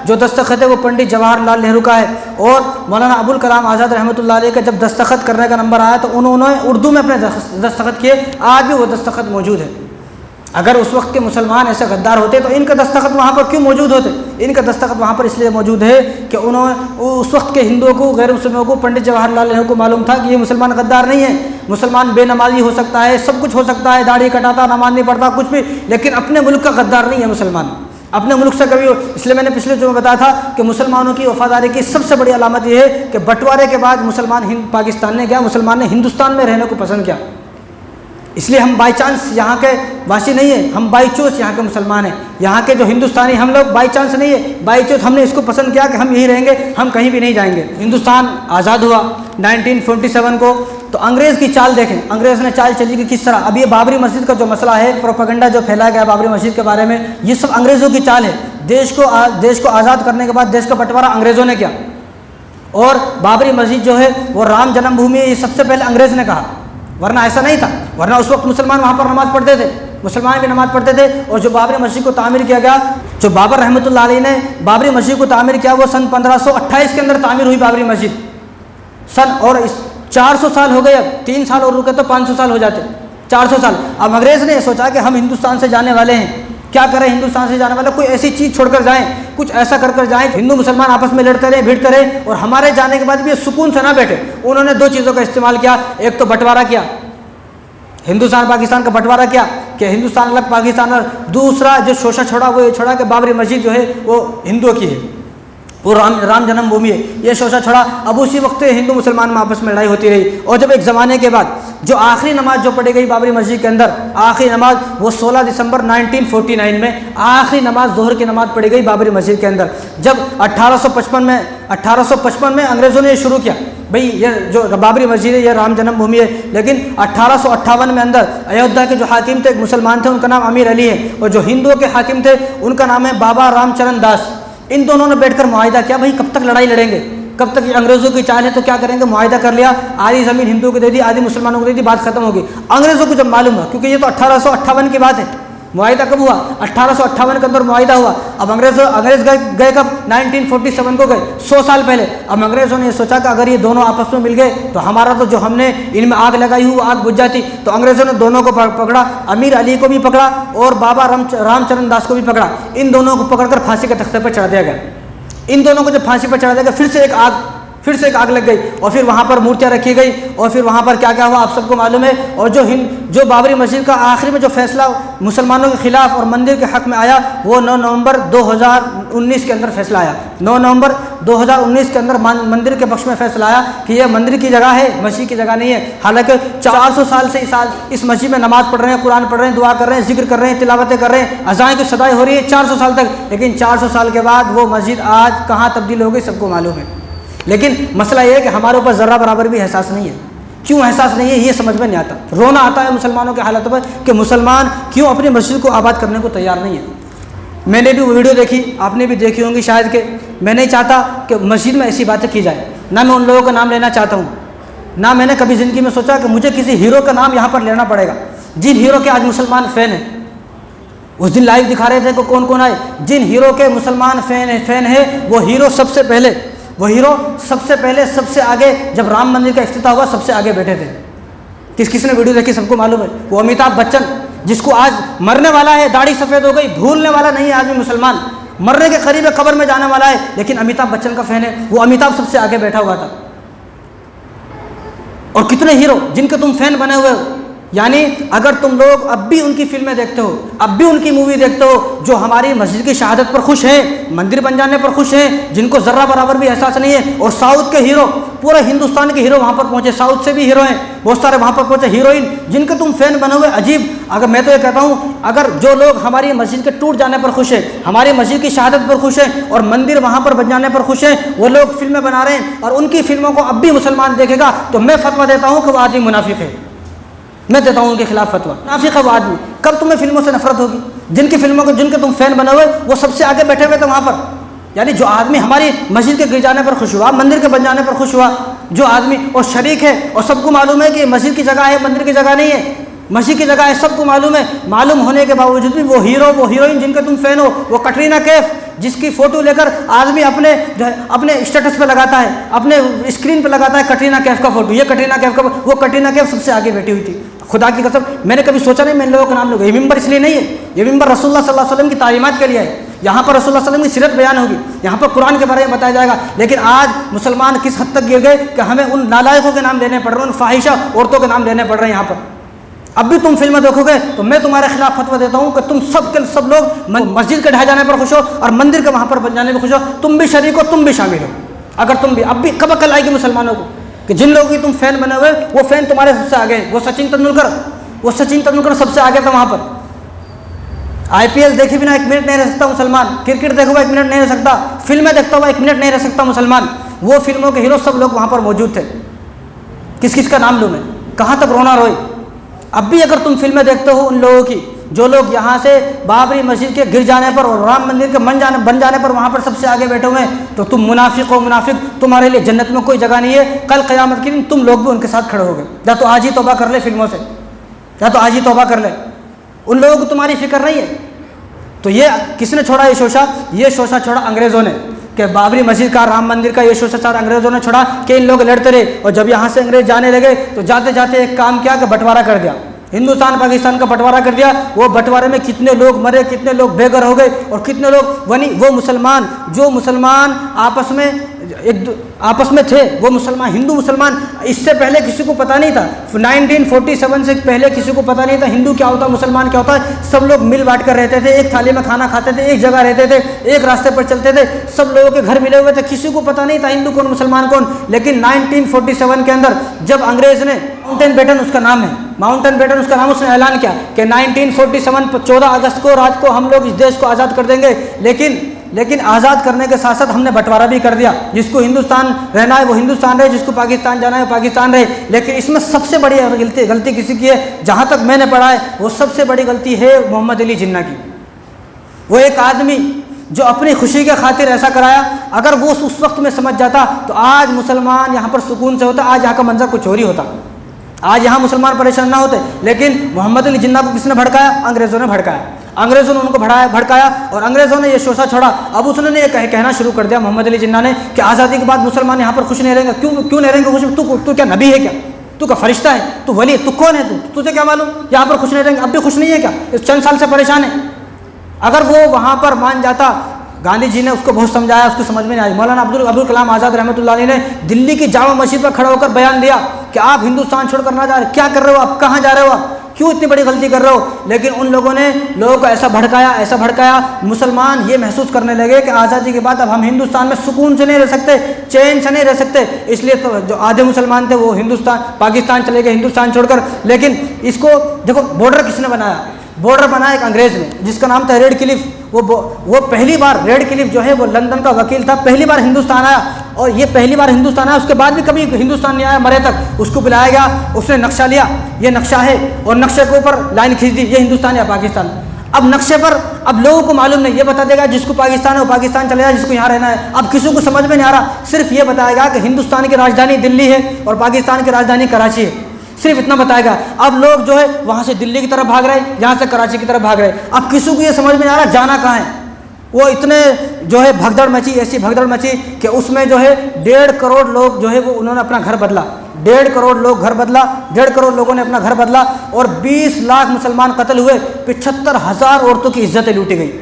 जो दस्तखत है वो पंडित जवाहरलाल नेहरू का है। और मौलाना अबुल कलाम आज़ाद रहमतुल्लाह अलैह का जब दस्तखत करने का नंबर आया तो उन्होंने उर्दू में अपने दस्तखत किए। आज भी वो दस्तखत मौजूद है। अगर उस वक्त के मुसलमान ऐसे गद्दार होते तो इनका दस्तखत वहाँ पर क्यों मौजूद होते? इनका दस्तखत वहाँ पर इसलिए मौजूद है कि उन्होंने उस वक्त के हिंदुओं को, गैर मुसलमानों को, पंडित जवाहरलाल नेहरू को मालूम था कि ये मुसलमान गद्दार नहीं है। मुसलमान बेनमाजी हो सकता है, सब कुछ हो सकता है, दाढ़ी कटाता, नमाज नहीं पढ़ता, कुछ भी, लेकिन अपने मुल्क का गद्दार नहीं है मुसलमान। अपने मुल्क से कभी, इसलिए मैंने पिछले जो बताया था कि मुसलमानों की वफादारी की सबसे बड़ी अलामत यह है कि बंटवारे के बाद मुसलमान पाकिस्तान ने गया, मुसलमान ने हिंदुस्तान में रहने को पसंद किया। इसलिए हम बाई चांस यहाँ के वासी नहीं है, हम बाई चॉइस यहाँ के मुसलमान हैं। यहाँ के जो हिंदुस्तानी हम लोग बाई चांस नहीं है, बाई चॉइस हमने इसको पसंद किया कि हम यहीं रहेंगे, हम कहीं भी नहीं जाएंगे। हिंदुस्तान आज़ाद हुआ 1947 को। तो अंग्रेज़ की चाल देखें, अंग्रेज़ ने चाल चली कि किस तरह। अब ये बाबरी मस्जिद का जो मसला है, प्रोपेगेंडा जो फैलाया गया बाबरी मस्जिद के बारे में, ये सब अंग्रेज़ों की चाल है। देश को आज़ाद करने के बाद देश का बंटवारा अंग्रेज़ों ने किया। और बाबरी मस्जिद जो है वो राम जन्मभूमि है, ये सबसे पहले अंग्रेज़ ने कहा, वरना ऐसा नहीं था। वरना उस वक्त मुसलमान वहाँ पर नमाज़ पढ़ते थे, मुसलमान भी नमाज़ पढ़ते थे। और जो बाबरी मस्जिद को तामीर किया गया, जो बाबर रहमतुल्लाह अलैह ने बाबरी मस्जिद को तामीर किया, वो सन 1528 के अंदर तामीर हुई बाबरी मस्जिद। और इस 400 साल हो गए, अब 3 साल और रुके तो 500 साल हो जाते, 400 साल। अब अंग्रेज़ ने सोचा कि हम हिंदुस्तान से जाने वाले हैं, क्या करें, हिंदुस्तान से जाने वाले कोई ऐसी चीज़ छोड़कर जाएं, कुछ ऐसा कर जाएं, हिंदू मुसलमान आपस में लड़ते रहे, भिड़ते रहे, और हमारे जाने के बाद भी सुकून से ना बैठे। उन्होंने 2 चीज़ों का इस्तेमाल किया। एक तो बंटवारा किया, हिंदुस्तान पाकिस्तान का बंटवारा किया कि हिंदुस्तान अलग, पाकिस्तान अलग। दूसरा जो शोषा छोड़ा वो ये छोड़ा कि बाबरी मस्जिद जो है वो हिंदुओं की है, वो राम जन्मभूमि है, ये शोषा छोड़ा। अब उसी वक्त हिंदू मुसलमान में आपस में लड़ाई होती रही। और जब एक ज़माने के बाद जो आखिरी नमाज जो पढ़ी गई बाबरी मस्जिद के अंदर, आखिरी नमाज वो 16 दिसंबर 1949 में आखिरी नमाज ज़ोहर की नमाज पढ़ी गई बाबरी मस्जिद के अंदर। जब 1855 में अंग्रेज़ों ने शुरू किया, भाई ये जो बाबरी मस्जिद है ये राम जन्मभूमि है, लेकिन 1858 में अंदर अयोध्या के जो हाकिम थे, एक मुसलमान थे, उनका नाम अमीर अली है, और जो हिंदुओं के हाकिम थे उनका नाम है बाबा रामचरण दास। इन दोनों ने बैठकर मुआहिदा किया, भाई कब तक लड़ाई लड़ेंगे, कब तक अंग्रेज़ों की चाल है तो क्या करेंगे, मुआहिदा कर लिया, आधी ज़मीन हिंदुओं को दे दी, आधी मुसलमानों को दे दी, बात खत्म होगी। अंग्रेज़ों को जब मालूम हुआ, क्योंकि ये तो 1858 की बात है, मुआहिदा कब हुआ, 1858 के अंदर मुआहिदा हुआ। अब अंग्रेज़ गए कब, 1947 को गए, 100 साल पहले। अब अंग्रेज़ों ने सोचा कि अगर ये दोनों आपस में मिल गए तो हमारा तो जो हमने इनमें आग लगाई हुई वो आग बुझ जाती। तो अंग्रेज़ों ने दोनों को पकड़ा, अमीर अली को भी पकड़ा और बाबा रामचरण दास को भी पकड़ा। इन दोनों को पकड़कर फांसी के तख्ते पर चढ़ा दिया गया। इन दोनों को जब फांसी पर चढ़ा दिया गया, फिर से एक आग लग गई और फिर वहाँ पर मूर्तियाँ रखी गई और फिर वहाँ पर क्या क्या हुआ आप सबको मालूम है। और जो बाबरी मस्जिद का आखिरी में जो फैसला मुसलमानों के ख़िलाफ़ और मंदिर के हक़ में आया वो 9 नवंबर 2019 के अंदर फैसला आया। 9 नवंबर 2019 के अंदर मंदिर के पक्ष में फैसला आया कि यह मंदिर की जगह है, मस्जिद की जगह नहीं है। हालांकि 400 साल से इस मस्जिद में नमाज़ पढ़ रहे हैं, कुरान पढ़ रहे हैं, दुआ कर रहे हैं, जिक्र कर रहे हैं, तिलावतें कर रहे हैं, अज़ाएं की सदाई हो रही है 400 साल तक। लेकिन 400 साल के बाद वो मस्जिद आज कहाँ तब्दील हो गई सबको मालूम है। लेकिन मसला ये है कि हमारे ऊपर ज़र्रा बराबर भी एहसास नहीं है। क्यों एहसास नहीं है ये समझ में नहीं आता। रोना आता है मुसलमानों के हालात पर कि मुसलमान क्यों अपनी मस्जिद को आबाद करने को तैयार नहीं है। मैंने भी वो वीडियो देखी, आपने भी देखी होंगी शायद, कि मैं नहीं चाहता कि मस्जिद में ऐसी बातें की जाए। ना मैं उन लोगों का नाम लेना चाहता हूँ, ना मैंने कभी ज़िंदगी में सोचा कि मुझे किसी हीरो का नाम यहाँ पर लेना पड़ेगा। जिन हीरो के आज मुसलमान फ़ैन हैं, उस दिन लाइव दिखा रहे थे कि कौन कौन आए। जिन हीरो के मुसलमान फ़ैन है वो हीरो सबसे पहले सबसे आगे जब राम मंदिर का इफ्तिताह हुआ सबसे आगे बैठे थे। किसने वीडियो देखी सबको मालूम है। वो अमिताभ बच्चन, जिसको आज मरने वाला है, दाढ़ी सफ़ेद हो गई, भूलने वाला नहीं है आदमी मुसलमान, मरने के करीब है, कब्र में जाने वाला है, लेकिन अमिताभ बच्चन का फ़ैन है। वो अमिताभ सबसे आगे बैठा हुआ था। और कितने हीरो जिनके तुम फ़ैन बने हुए हो, यानी अगर तुम लोग अब भी उनकी फिल्में देखते हो, अब भी उनकी मूवी देखते हो, जो हमारी मस्जिद की शहादत पर खुश हैं, मंदिर बन जाने पर खुश हैं, जिनको ज़र्रा बराबर भी एहसास नहीं है। और साउथ के हीरो, पूरे हिंदुस्तान के हीरो वहाँ पर पहुँचे, साउथ से भी हीरो हैं बहुत सारे वहाँ पर पहुँचे, हीरोइन, जिनके तुम फ़ैन बने हुए। अजीब, अगर मैं तो ये कहता हूँ, अगर जो लोग हमारी मस्जिद के टूट जाने पर खुश हैं, हमारी मस्जिद की शहादत पर खुश हैं और मंदिर वहाँ पर बन जाने पर खुश हैं, वो लोग फिल्में बना रहे हैं और उनकी फिल्मों को अब भी मुसलमान देखेगा, तो मैं फतवा देता हूँ कि वो आदमी मुनाफिक है। मैं देता हूँ उनके खिलाफ फतवा, मुनाफिक है वो आदमी। कब तुम्हें फिल्मों से नफरत होगी? जिनके तुम फ़ैन बने हुए वो सबसे आगे बैठे हुए थे वहाँ पर। यानी जो आदमी हमारी मस्जिद के गिर जाने पर खुश हुआ, मंदिर के बन जाने पर खुश हुआ, जो आदमी और शरीक है, और सबको मालूम है कि मस्जिद की जगह है, मंदिर की जगह नहीं है, मस्जिद की जगह है, सबको मालूम है। मालूम होने के बावजूद भी वो हीरो, वो हीरोइन जिनके तुम फ़ैन हो, वो कटरीना कैफ, जिसकी फ़ोटो लेकर आदमी अपने स्टेटस पे लगाता है, अपने स्क्रीन पे लगाता है कटरीना कैफ का फ़ोटो, ये कटरीना कैफ का, वो कटरीना कैफ सबसे आगे बैठी हुई थी। खुदा की कसम मैंने कभी सोचा नहीं मैं इन लोगों का नाम लूँगा। ये मिंबर इसलिए नहीं है, ये मिंबर रसूलुल्लाह सल्लल्लाहु अलैहि वसल्लम की तालीमात के लिए है। यहाँ पर रसूलुल्लाह सल्लल्लाहु अलैहि वसल्लम की सीरत बयान होगी, यहाँ पर कुरान के बारे में बताया जाएगा। लेकिन आज मुसलमान किस हद तक गिर गए कि हमें उन नालायकों के नाम लेने पड़ रहे हैं, उन फाहिशा औरतों के नाम लेने पड़ रहे हैं। यहाँ पर अब भी तुम फिल्में देखोगे तो मैं तुम्हारे खिलाफ फतवा देता हूँ कि तुम सब के सब लोग मस्जिद के ढह जाने पर खुश हो और मंदिर के वहाँ पर बन जाने पर खुश हो। तुम भी शरीक हो, तुम भी शामिल हो। अगर तुम भी, अब भी कब अकल आएगी मुसलमानों को कि जिन लोगों की तुम फ़ैन बने हुए वो फ़ैन तुम्हारे सबसे आगे। वो सचिन तेंदुलकर सबसे आगे था वहाँ पर। IPL देखे बिना 1 मिनट नहीं रह सकता मुसलमान, क्रिकेट देखा हुआ 1 मिनट नहीं रह सकता, फिल्में देखता हुआ 1 मिनट नहीं रह सकता मुसलमान। वो फिल्मों के हीरो सब लोग वहाँ पर मौजूद थे। किस किस का नाम लूँ मैं, कहाँ तक रोना रोए। अब भी अगर तुम फिल्में देखते हो उन लोगों की, जो लोग यहाँ से बाबरी मस्जिद के गिर जाने पर और राम मंदिर के बन जाने पर वहाँ पर सबसे आगे बैठे हुए हैं, तो तुम मुनाफिक हो। मुनाफिक, तुम्हारे लिए जन्नत में कोई जगह नहीं है। कल क़यामत के दिन तुम लोग भी उनके साथ खड़े होगे। या तो आज ही तौबा कर ले फिल्मों से, या तो आज ही तौबा कर ले। उन लोगों को तुम्हारी फिक्र नहीं है। तो ये किसने छोड़ा ये शोशा? ये शोशा छोड़ा अंग्रेज़ों ने, कि बाबरी मस्जिद का, राम मंदिर का ये शोशा सारा अंग्रेज़ों ने छोड़ा कि इन लोग लड़ते रहे। और जब यहाँ से अंग्रेज़ जाने लगे तो जाते जाते एक काम किया कि बंटवारा कर दिया, हिंदुस्तान पाकिस्तान का बंटवारा कर दिया। वो बंटवारे में कितने लोग मरे, कितने लोग बेघर हो गए, और कितने लोग वो मुसलमान आपस में थे, वो मुसलमान, हिंदू मुसलमान, इससे पहले किसी को पता नहीं था। 1947 से पहले किसी को पता नहीं था हिंदू क्या होता, मुसलमान क्या होता है। सब लोग मिल बांट कर रहते थे, एक थाली में खाना खाते थे, एक जगह रहते थे, एक रास्ते पर चलते थे, सब लोगों के घर मिले हुए थे, किसी को पता नहीं था हिंदू कौन मुसलमान कौन। लेकिन 1947 के अंदर जब अंग्रेज़ ने, माउंटेन बैटन उसका नाम है, माउंटेन बैटन उसका नाम, उसने ऐलान किया कि 1947 14 अगस्त को रात को हम लोग इस देश को आज़ाद कर देंगे। लेकिन आज़ाद करने के साथ साथ हमने बंटवारा भी कर दिया। जिसको हिंदुस्तान रहना है वो हिंदुस्तान रहे, जिसको पाकिस्तान जाना है वो पाकिस्तान रहे। लेकिन इसमें सबसे बड़ी गलती किसी की है, जहाँ तक मैंने पढ़ा है, वो सबसे बड़ी गलती है मोहम्मद अली जिन्ना की। वो एक आदमी जो अपनी खुशी के खातिर ऐसा कराया, अगर वो उस वक्त में समझ जाता तो आज मुसलमान यहाँ पर सुकून से होता, आज यहाँ का मंजर कुछ और ही होता, आज यहाँ मुसलमान परेशान ना होते। लेकिन मोहम्मद अली जिन्ना को किसने भड़काया? अंग्रेज़ों ने भड़काया। अंग्रेज़ों ने उनको भड़काया और अंग्रेज़ों ने ये शोषा छोड़ा। अब उसने ये कहना शुरू कर दिया मोहम्मद अली जिन्ना ने कि आज़ादी के बाद मुसलमान यहाँ पर खुश नहीं रहेंगे। क्यों नहीं रहेंगे खुश? तू क्या नबी है क्या? तू का फरिश्ता है? तू वली? तू कौन है? तुझे क्या मालूम यहाँ पर खुश नहीं रहेंगे? अब भी खुश नहीं है क्या? इस चंद साल से परेशान है। अगर वो वहाँ पर मान जाता, गांधी जी ने उसको बहुत समझाया, उसको समझ में नहीं आई। मौलाना अब्दुल कलाम आज़ाद रहमतुल्लाह अलैह ने दिल्ली की जामा मस्जिद पर खड़ा होकर बयान दिया कि आप हिंदुस्तान छोड़कर ना जा रहे, क्या कर रहे हो आप? कहाँ जा रहे हो आप? क्यों इतनी बड़ी गलती कर रहे हो? लेकिन उन लोगों ने लोगों को ऐसा भड़काया, मुसलमान ये महसूस करने लगे कि आज़ादी के बाद अब हम हिंदुस्तान में सुकून से नहीं रह सकते, चैन से नहीं रह सकते। इसलिए तो जो आधे मुसलमान थे वो पाकिस्तान चले गए हिंदुस्तान छोड़कर। लेकिन इसको देखो, बॉर्डर किसने बनाया? बॉर्डर बनाया एक अंग्रेज़ ने, जिसका नाम था रेड क्लिफ। वो पहली बार, रेड क्लिफ जो है वो लंदन का वकील था, पहली बार हिंदुस्तान आया। और ये पहली बार हिंदुस्तान आया, उसके बाद भी कभी हिंदुस्तान नहीं आया मरे तक। उसको बुलाया गया, उसने नक्शा लिया, ये नक्शा है, और नक्शे के ऊपर लाइन खींच दी, ये हिंदुस्तान या पाकिस्तान। अब नक्शे पर अब लोगों को मालूम नहीं, ये बता देगा जिसको पाकिस्तान है वो पाकिस्तान चले जाए, जिसको यहाँ रहना है। अब किसी को समझ में नहीं आ रहा, सिर्फ ये बताएगा कि हिंदुस्तान की राजधानी दिल्ली है और पाकिस्तान की राजधानी कराची है, सिर्फ इतना बताएगा। अब लोग जो है वहाँ से दिल्ली की तरफ भाग रहे हैं, यहाँ से कराची की तरफ भाग रहे हैं। अब किसी को ये समझ में नहीं आ रहा जाना कहाँ है। वो इतने जो है भगदड़ मची, ऐसी भगदड़ मची कि उसमें जो है 1.5 करोड़ लोग जो है वो उन्होंने अपना घर बदला। 1.5 करोड़ लोग घर बदला, 1.5 करोड़ लोगों ने अपना घर बदला और 20 लाख मुसलमान कत्ल हुए, 75,000 औरतों की इज्जतें लूटी गई।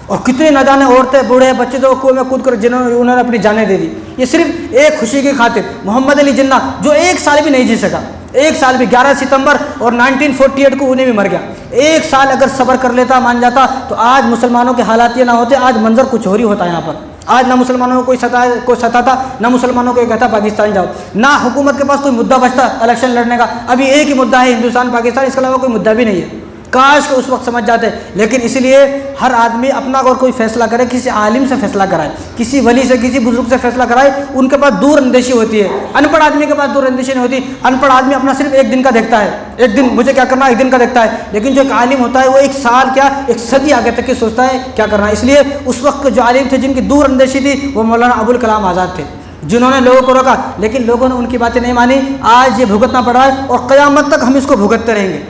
और कितने न जाने औरतें, बूढ़े, बच्चे जो कुएं में कूद कर उन्होंने अपनी जानें दे दी, ये सिर्फ एक खुशी की खातिर। मोहम्मद अली जिन्ना जो 1 साल भी नहीं जी सका, 1 साल भी, 11 सितंबर और 1948 को उन्हें भी मर गया। 1 साल अगर सब्र कर लेता, मान जाता, तो आज मुसलमानों के हालात ये ना होते, आज मंजर कुछ और ही होता यहाँ पर। आज ना मुसलमानों को कोई सताता, ना मुसलमानों को कहता पाकिस्तान जाओ, ना हुकूमत के पास कोई मुद्दा बचता इलेक्शन लड़ने का। अभी एक ही मुद्दा है, हिंदुस्तान पाकिस्तान, इसके अलावा कोई मुद्दा भी नहीं है। काश को उस वक्त समझ जाते। लेकिन इसलिए हर आदमी अपना अगर कोई फैसला करे, किसी आलिम से फैसला कराए, किसी वली से, किसी बुजुर्ग से फैसला कराए, उनके पास दूरअंदेशी होती है। अनपढ़ आदमी के पास दूरअंदेशी नहीं होती। अनपढ़ आदमी अपना सिर्फ एक दिन का देखता है, एक दिन मुझे क्या करना, एक दिन का देखता है। लेकिन जो एक आलिम होता है वो 1 साल क्या, 1 सदी आगे तक की सोचता है क्या करना है। इसलिए उस वक्त जो आलिम थे जिनकी दूरअंदेशी थी वो मौलाना अबुल कलाम आज़ाद थे, जिन्होंने लोगों को रोका। लेकिन लोगों ने उनकी बातें नहीं मानी। आज ये भुगतना पड़ा है और क़यामत तक हम इसको भुगतते रहेंगे,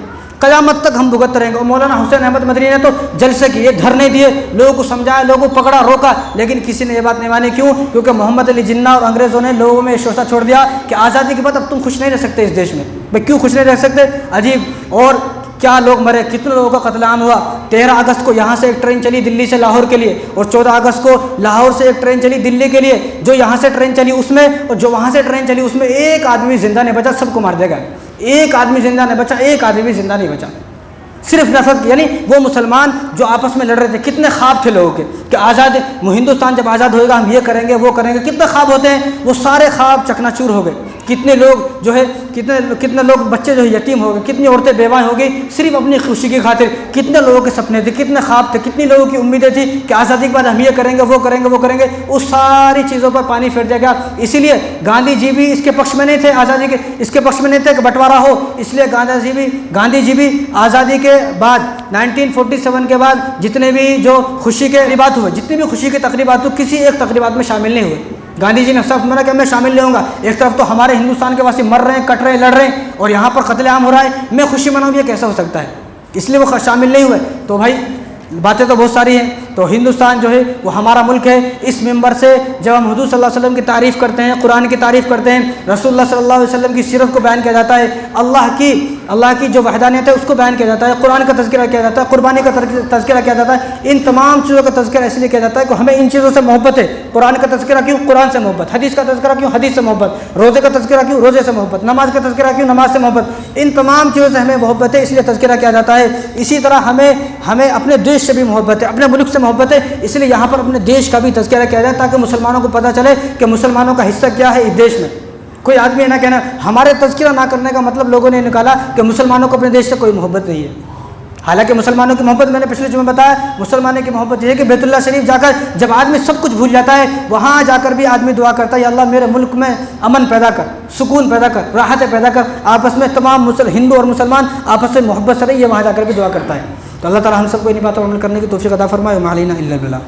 क़यामत तक हम भुगतते रहेंगे। और मौलाना हुसैन अहमद मदनी ने तो जलसे किए, धरने दिए, लोगों को समझाया, लोगों को पकड़ा, रोका, लेकिन किसी ने ये बात नहीं मानी। क्यों? क्योंकि मोहम्मद अली जिन्ना और अंग्रेज़ों ने लोगों में शोषा छोड़ दिया कि आज़ादी के बाद अब तुम खुश नहीं रह सकते इस देश में। भाई क्यों खुश नहीं रह सकते? अजीब। और क्या लोग मरे, कितने लोगों का कत्लेआम हुआ। 13 अगस्त को यहाँ से एक ट्रेन चली दिल्ली से लाहौर के लिए, और 14 अगस्त को लाहौर से एक ट्रेन चली दिल्ली के लिए। जो यहाँ से ट्रेन चली उसमें और जो वहाँ से ट्रेन चली उसमें एक आदमी जिंदा नहीं बचा, सबको मार दिया गया। एक आदमी जिंदा नहीं बचा, एक आदमी भी जिंदा नहीं बचा, सिर्फ नफरत। यानी वो मुसलमान जो आपस में लड़ रहे थे, कितने ख्वाब थे लोगों के कि आज़ाद हिंदुस्तान जब आज़ाद होएगा हम ये करेंगे वो करेंगे, कितने ख्वाब होते हैं। वो सारे ख्वाब चकनाचूर हो गए। कितने लोग जो है, कितने लोग बच्चे जो है यतीम हो गए, कितनी औरतें बेवाएं हो गई सिर्फ अपनी खुशी की खातिर। कितने लोगों के सपने थे, कितने ख्वाब थे, कितनी लोगों की उम्मीदें थी कि आज़ादी के बाद हम ये करेंगे वो करेंगे वो करेंगे। उस सारी चीज़ों पर पानी फेर दिया गया। इसीलिए गांधी जी भी इसके पक्ष में नहीं थे, आज़ादी के इसके पक्ष में नहीं थे कि बंटवारा हो। इसलिए गांधी जी भी आज़ादी के बाद 1947 के बाद जितने भी जो खुशी के तकरीबात हुए, जितनी भी खुशी के तकरीबात हुए, किसी एक तकरीबात में शामिल नहीं हुए। गांधी जी ने सब मना कि मैं शामिल नहीं होऊंगा। एक तरफ तो हमारे हिंदुस्तान के वासी मर रहे हैं, कट रहे हैं, लड़ रहे हैं, और यहाँ पर कत्लेआम हो रहा है, मैं खुशी मनाऊँ, ये कैसा हो सकता है? इसलिए वो शामिल नहीं हुए। तो भाई बातें तो बहुत सारी हैं। तो हिंदुस्तान जो है वो हमारा मुल्क है। इस मिंबर से जब हम हुजूर सल्लल्लाहु अलैहि वसल्लम की तारीफ़ करते हैं, कुरान की तारीफ़ करते हैं, रसूलुल्लाह सल्लल्लाहु अलैहि वसल्लम की सीरत को बयान किया जाता है, अल्लाह की जो वहदानियत है उसको बयान किया जाता है, कुरान का तज़किरा किया जाता है, कुर्बानी का तज़किरा किया जाता है। इन तमाम चीज़ों का तज़किरा इसलिए किया जाता है कि हमें इन चीज़ों से मोहब्बत है। कुरान का तज़किरा क्यों? कुरान से मोहब्बत। हदीस का तज़किरा क्यों? हदीस से मोहब्बत। रोज़े का तज़किरा क्यों? रोज़े से मोहब्बत। नमाज का तज़किरा क्यों? नमाज से मोहब्बत। इन तमाम चीज़ों से हमें मोहब्बत है, इसलिए तज़किरा किया जाता है। इसी तरह हमें अपने देश से भी मोहब्बत है, अपने मुल्क से मोहब्बत है, इसलिए यहाँ पर अपने देश का भी तज़किरा किया जाए ताकि मुसलमानों को पता चले कि मुसलमानों का हिस्सा क्या है इस देश में। कोई आदमी ना कहना, हमारे तज़किरा ना करने का मतलब लोगों ने निकाला कि मुसलमानों को अपने देश से कोई मोहब्बत नहीं है। हालांकि मुसलमानों की मोहब्बत, मैंने पिछले जुम्मे बताया, मुसलमानों की मोहब्बत यह है कि बैतुल्लाह शरीफ जाकर जब आदमी सब कुछ भूल जाता है, वहाँ जाकर भी आदमी दुआ करता है, या अल्लाह मेरे मुल्क में अमन पैदा कर, सुकून पैदा कर, राहतें पैदा कर, आपस में तमाम हिंदू और मुसलमान आपस में मोहब्बत से रही, वहाँ जाकर भी दुआ करता है। तो अल्लाह ताला हम सबको इन बातों पर अमल करने की तौफीक अता फरमाए। मालिना इल्ला बिल्लाह।